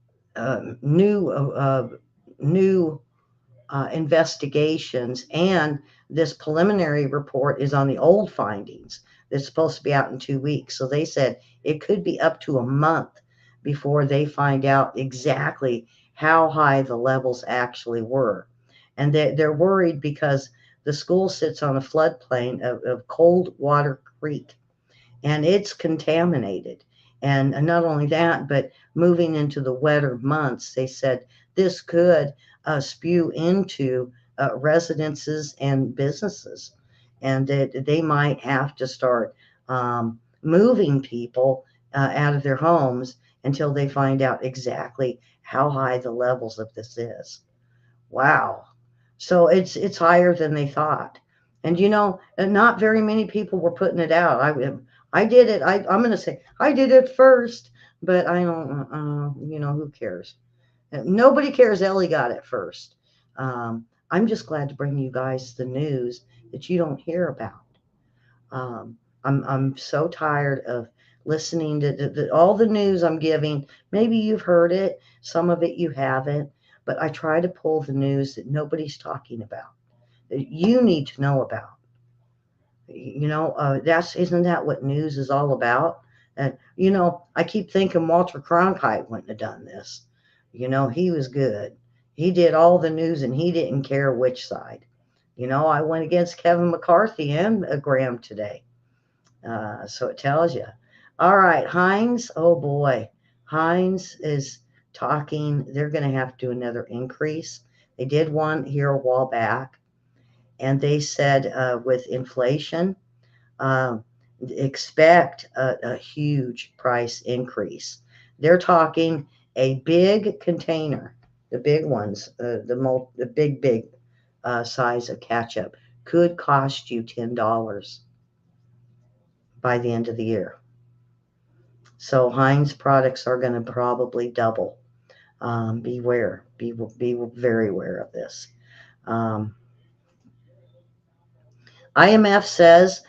Speaker 1: new investigations, and this preliminary report is on the old findings. That's supposed to be out in 2 weeks. So they said it could be up to a month before they find out exactly how high the levels actually were. And they're worried because the school sits on a floodplain of Coldwater Creek, and it's contaminated. And not only that, but moving into the wetter months, they said this could spew into residences and businesses, and that they might have to start moving people out of their homes until they find out exactly how high the levels of this is. Wow. So it's higher than they thought. And not very many people were putting it out. I did it. I'm going to say I did it first, but I don't, who cares? Nobody cares Ellie got it first. I'm just glad to bring you guys the news that you don't hear about. Um, I'm so tired of listening to all the news I'm giving. Maybe you've heard it, some of it you haven't, but I try to pull the news that nobody's talking about, that you need to know about. That's isn't that what news is all about? And I keep thinking Walter Cronkite wouldn't have done this. He was good. He did all the news and he didn't care which side. I went against Kevin McCarthy and Graham today. So it tells you. All right, Heinz. Oh boy, Heinz is talking. They're going to have to do another increase. They did one here a while back, and they said with inflation, um, expect a huge price increase. They're talking a big container, the big ones, the big size of ketchup could cost you $10 by the end of the year. So Heinz products are going to probably double. Beware, be very aware of this. Um, IMF says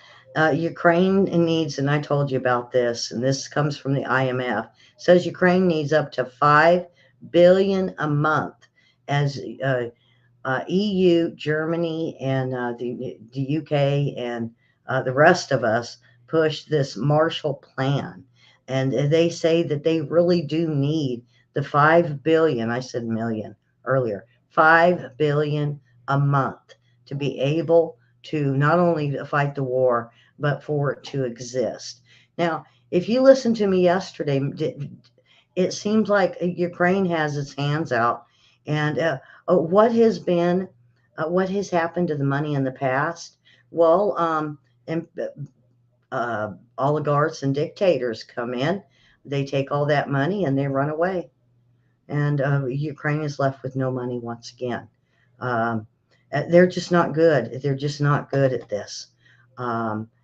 Speaker 1: Ukraine needs, and I told you about this, and this comes from the IMF, says Ukraine needs up to 5 billion a month as EU, Germany, and the UK, and the rest of us push this Marshall Plan. And they say that they really do need the 5 billion, I said million earlier, 5 billion a month to be able to not only fight the war, but for it to exist. Now, if you listened to me yesterday, it seems like Ukraine has its hands out. And what has happened to the money in the past? Well, and, oligarchs and dictators come in, they take all that money and they run away. And Ukraine is left with no money once again. Um, they're just not good. They're just not good at this.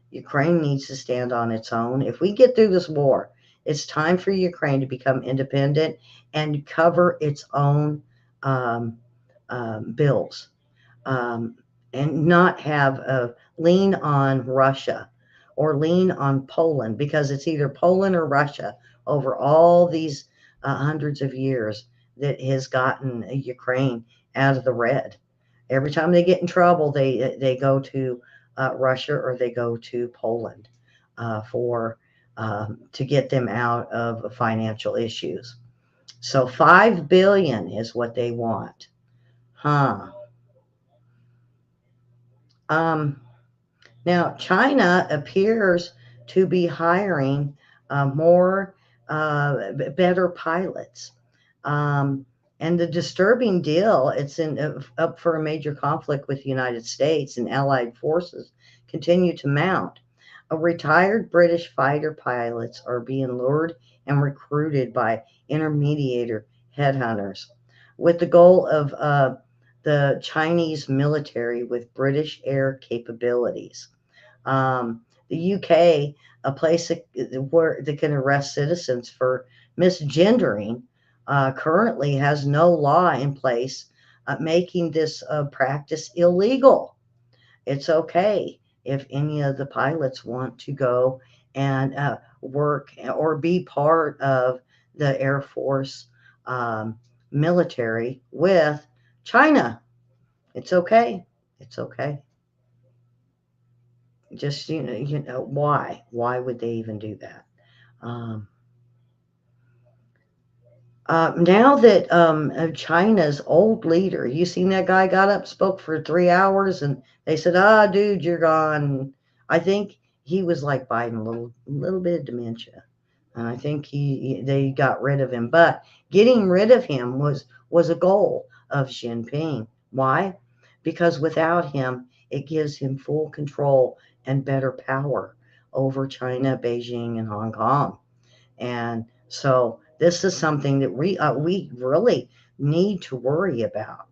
Speaker 1: Ukraine needs to stand on its own. If we get through this war, it's time for Ukraine to become independent and cover its own um, bills, um, and not have a lean on Russia or lean on Poland, because it's either Poland or Russia over all these hundreds of years that has gotten Ukraine out of the red. Every time they get in trouble, they go to Russia or they go to Poland for to get them out of financial issues. So 5 billion is what they want, huh? Um, Now, China appears to be hiring more better pilots. Um, and the disturbing deal, it's up for a major conflict with the United States, and allied forces continue to mount. Retired British fighter pilots are being lured and recruited by intermediate headhunters with the goal of the Chinese military with British air capabilities. The UK, a place where they can arrest citizens for misgendering, currently has no law in place making this practice illegal. It's okay if any of the pilots want to go and work or be part of the Air Force um, military with China. It's okay. It's okay. Just why would they even do that? Um, Now that China's old leader, you seen that guy got up, spoke for 3 hours, and they said, "Ah, dude, you're gone." I think he was like Biden, a little bit of dementia, and I think they got rid of him. But getting rid of him was a goal of Xi Jinping. Why? Because without him, it gives him full control and better power over China, Beijing, and Hong Kong. And so this is something that we really need to worry about.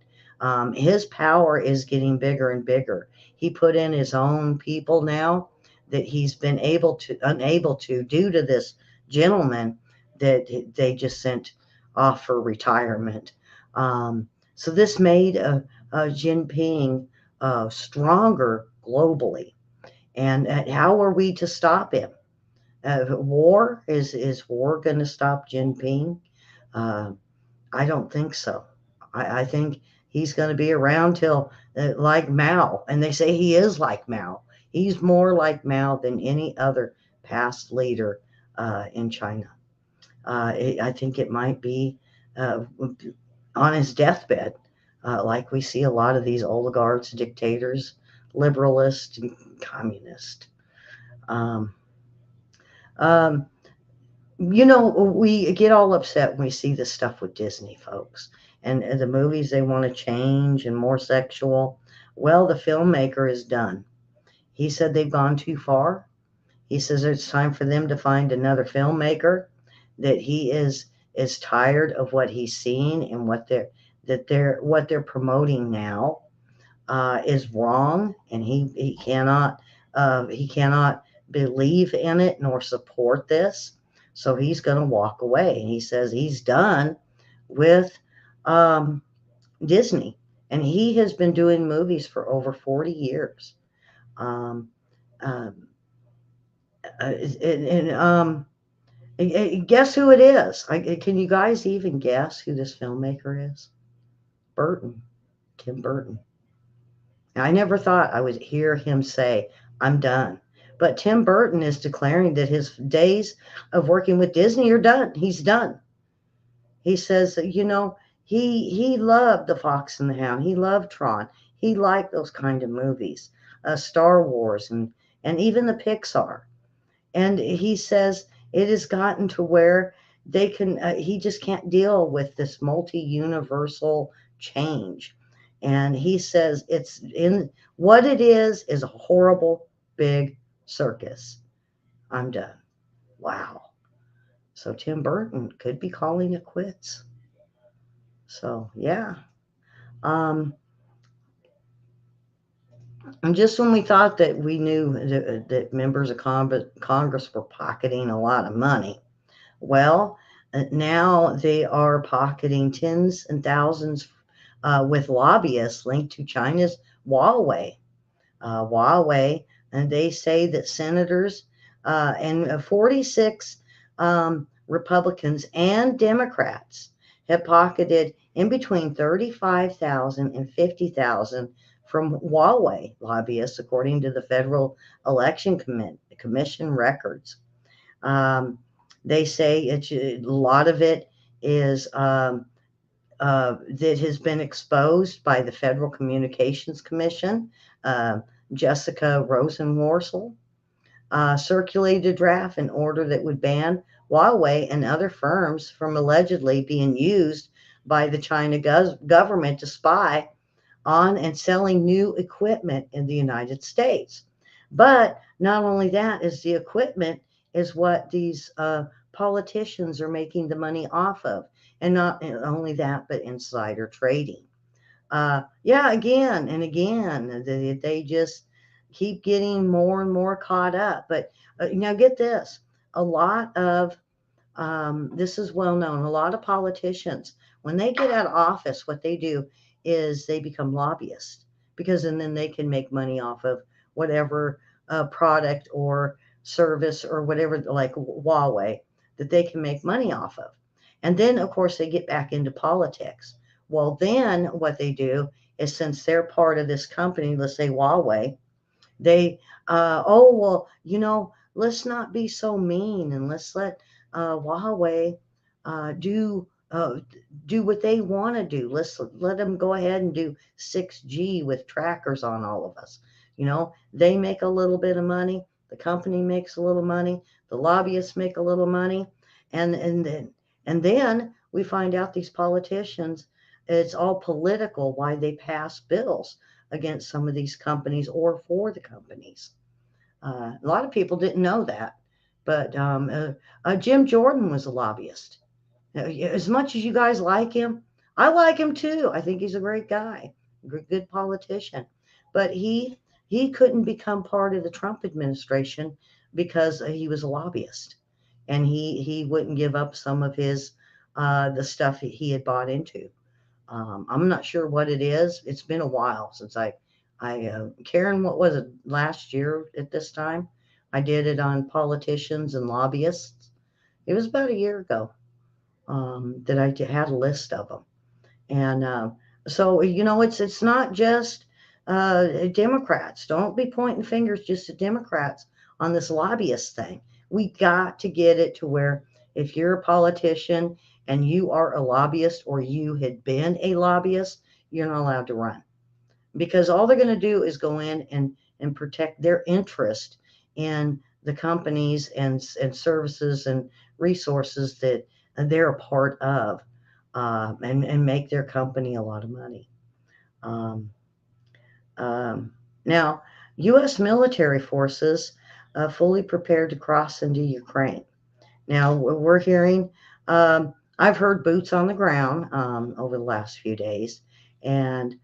Speaker 1: His power is getting bigger and bigger. He put in his own people now that he's been unable to due to this gentleman that they just sent off for retirement. So this made Jinping stronger globally. And how are we to stop him? War is war going to stop Jinping? Uh, I don't think so. I think he's going to be around till like Mao, and they say he is like Mao. He's more like Mao than any other past leader in China. I think it might be uh, on his deathbed, like we see a lot of these oligarchs, dictators, liberalists, and communists. Um, um, we get all upset when we see this stuff with Disney, folks, and the movies they want to change and more sexual. Well, the filmmaker is done. He said they've gone too far. He says it's time for them to find another filmmaker. That he is tired of what he's seen and what they're promoting now is wrong, and he cannot believe in it nor support this. So he's going to walk away. And he says he's done with um, Disney, and he has been doing movies for over 40 years. Um, um, and guess who it is? Can you guys even guess who this filmmaker is? Burton, Tim Burton. I never thought I would hear him say, I'm done. But Tim Burton is declaring that his days of working with Disney are done. He's done. He says, he loved The Fox and the Hound. He loved Tron. He liked those kind of movies, Star Wars, and even the Pixar. And he says it has gotten to where he just can't deal with this multi-universal change. And he says it's in what it is a horrible big circus. I'm done. Wow. So Tim Burton could be calling it quits. So yeah. Um, and just when we thought that we knew that members of Congress were pocketing a lot of money, well, now they are pocketing tens and thousands with lobbyists linked to China's Huawei. Huawei, and they say that senators and 46 Republicans and Democrats have pocketed in between 35,000 and 50,000 from Huawei lobbyists, according to the Federal Election Commission records. Um, they say a lot of it is that has been exposed by the Federal Communications Commission. Uh, Jessica Rosenworcel circulated a draft in order that would ban Huawei and other firms from allegedly being used by the China government to spy on and selling new equipment in the United States. But not only that is the equipment is what these politicians are making the money off of. And not only that, but insider trading. Yeah, again and again, they just keep getting more and more caught up. But now get this, a lot of this is well known. A lot of politicians, when they get out of office, what they do is they become lobbyists because and then they can make money off of whatever product or service or whatever, like Huawei, that they can make money off of. And then, of course, they get back into politics. Well, then what they do is since they're part of this company, let's say Huawei, they, oh, well, let's not be so mean and let's let Huawei do what they want to do. Let's let them go ahead and do 6G with trackers on all of us. They make a little bit of money. The company makes a little money. The lobbyists make a little money, and then we find out these politicians. It's all political why they pass bills against some of these companies or for the companies. A lot of people didn't know that, but Jim Jordan was a lobbyist. As much as you guys like him, I like him too. I think he's a great guy, good politician. But he couldn't become part of the Trump administration because he was a lobbyist, and he wouldn't give up some of his the stuff he had bought into. I'm not sure what it is. It's been a while since Karen, what was it, last year at this time? I did it on politicians and lobbyists. It was about a year ago that had a list of them. And so, it's not just Democrats. Don't be pointing fingers just at Democrats on this lobbyist thing. We got to get it to where if you're a politician and you are a lobbyist or you had been a lobbyist, you're not allowed to run because all they're going to do is go in and protect their interest in the companies and services and resources that they're a part of, and make their company a lot of money. Um, um, Now, U.S. military forces fully prepared to cross into Ukraine. Now we're hearing, I've heard boots on the ground over the last few days, and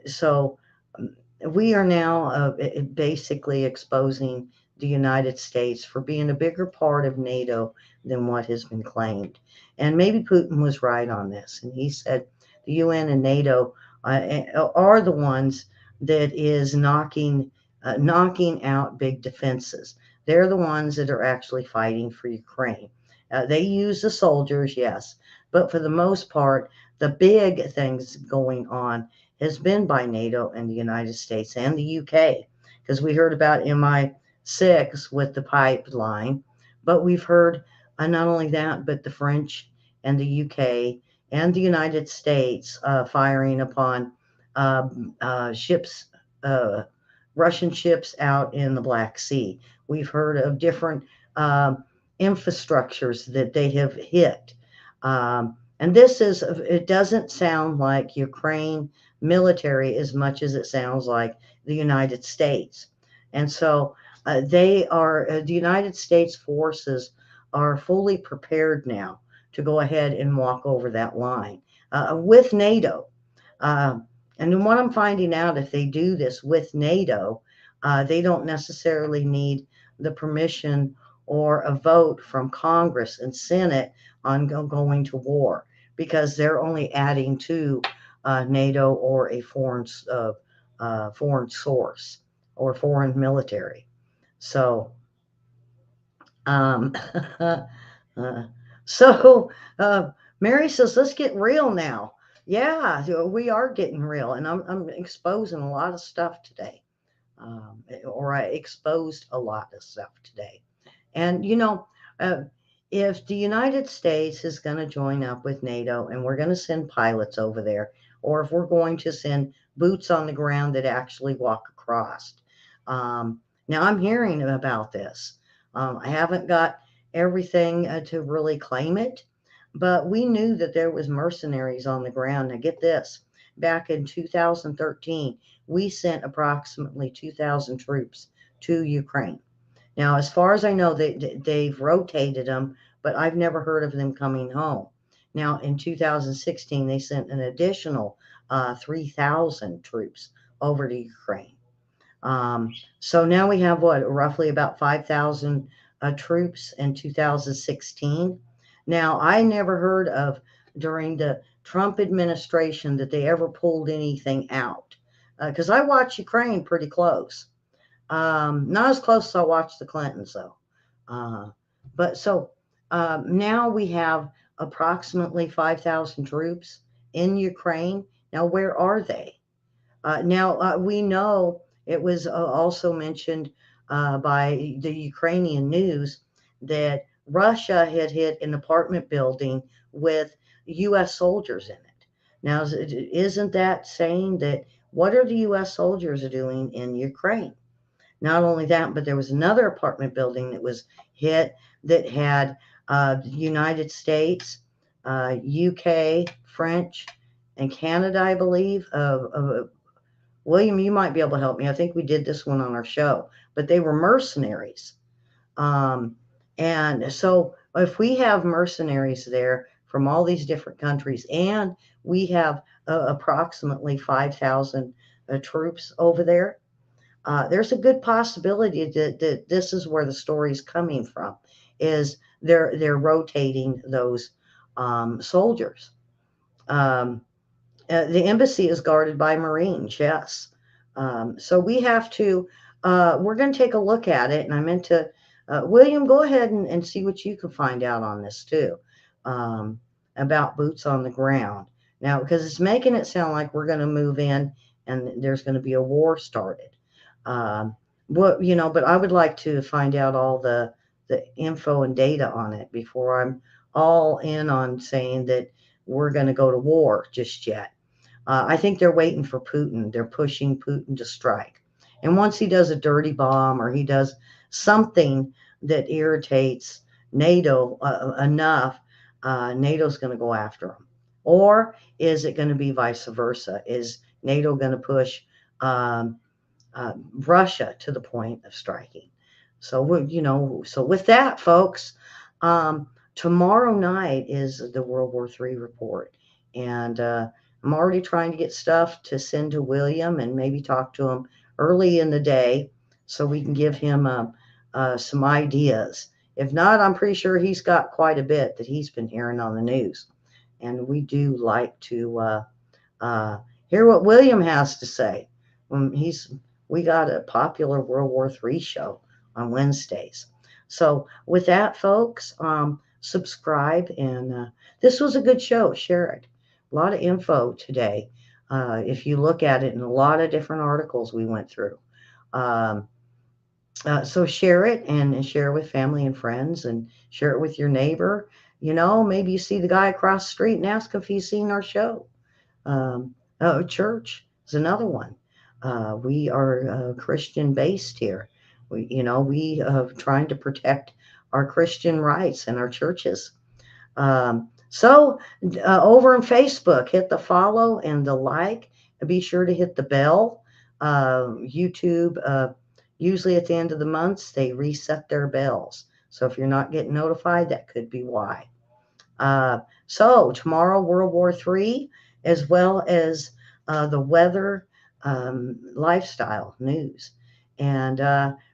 Speaker 1: so um, we are now basically exposing the United States for being a bigger part of NATO than what has been claimed. And maybe Putin was right on this, and he said the UN and NATO are the ones that is knocking out big defenses. They're the ones that are actually fighting for Ukraine. They use the soldiers, yes, but for the most part, the big things going on has been by NATO and the United States and the UK, because we heard about MI6 with the pipeline, but we've heard not only that, but the French and the UK and the United States firing upon ships. Uh, Russian ships out in the Black Sea. We've heard of different um, infrastructures that they have hit. And it doesn't sound like Ukraine military as much as it sounds like the United States. And so the United States forces are fully prepared now to go ahead and walk over that line with NATO. Uh, and what I'm finding out, if they do this with NATO, they don't necessarily need the permission or a vote from Congress and Senate on going to war because they're only adding to NATO or a foreign source or foreign military. So, um, uh, so Mary says, let's get real now. Yeah, we are getting real, and I'm exposing a lot of stuff today, or I exposed a lot of stuff today. And uh, if the United States is going to join up with NATO and we're going to send pilots over there, or if we're going to send boots on the ground that actually walk across. Now I'm hearing about this. I haven't got everything to really claim it, but we knew that there was mercenaries on the ground. Now get this, back in 2013, we sent approximately 2,000 troops to Ukraine. Now, as far as I know, they've rotated them, but I've never heard of them coming home. Now, in 2016, they sent an additional 3,000 troops over to Ukraine. So now we have what, roughly about 5,000 troops in 2016. Now, I never heard of during the Trump administration that they ever pulled anything out because I watch Ukraine pretty close. Not as close as I watched the Clintons, though. Uh, but so now we have approximately 5,000 troops in Ukraine. Now, where are they? Now, we know it was also mentioned by the Ukrainian news that Russia had hit an apartment building with U.S. soldiers in it. Now, isn't that saying that what are the U.S. soldiers doing in Ukraine? Not only that, but there was another apartment building that was hit that had the United States, UK, French, and Canada, I believe. William, you might be able to help me. I think we did this one on our show, but they were mercenaries. Um, and so if we have mercenaries there from all these different countries, and we have approximately 5,000 troops over there, there's a good possibility that this is where the story's coming from, is they're rotating those soldiers. Um, The embassy is guarded by Marines, yes. So we have to, we're going to take a look at it. And I meant to, William, go ahead and see what you can find out on this too, um, about boots on the ground. Now, because it's making it sound like we're going to move in and there's going to be a war started. Um, but I would like to find out all the info and data on it before I'm all in on saying that we're going to go to war just yet. I think they're waiting for Putin. They're pushing Putin to strike. And once he does a dirty bomb or he does something that irritates NATO enough, NATO's going to go after him. Or is it going to be vice versa? Is NATO going to push um, Russia to the point of striking? So with that, folks, um, tomorrow night is the World War III report. And I'm already trying to get stuff to send to William and maybe talk to him early in the day so we can give him some ideas. If not, I'm pretty sure he's got quite a bit that he's been hearing on the news. And we do like to uh, hear what William has to say. We got a popular World War III show on Wednesdays. So with that, folks, subscribe and this was a good show. Share it. A lot of info today. If you look at it in a lot of different articles we went through. Um, so share it and share it with family and friends and share it with your neighbor. Maybe you see the guy across the street and ask if he's seen our show. Church is another one. We are Christian based here. We trying to protect our Christian rights in our churches. So over on Facebook, hit the follow and the like. Be sure to hit the bell. YouTube, usually at the end of the months, they reset their bells. So if you're not getting notified, that could be why. So tomorrow, World War III, as well as the weather, lifestyle news. And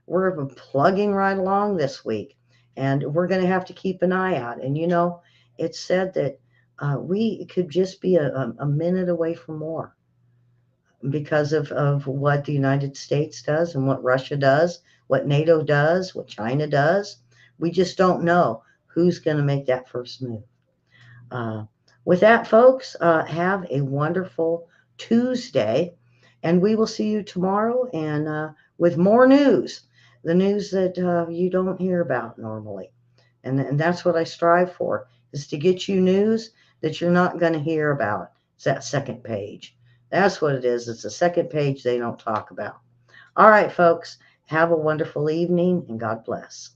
Speaker 1: we're plugging right along this week. And we're going to have to keep an eye out. And it's said that we could just be a minute away from war because of what the United States does and what Russia does, what NATO does, what China does. We just don't know who's going to make that first move. Uh, with that, folks, have a wonderful Tuesday, and we will see you tomorrow and with more news, the news that you don't hear about normally. And that's what I strive for, is to get you news that you're not going to hear about. It's that second page. That's what it is. It's the second page they don't talk about. All right, folks, have a wonderful evening, and God bless.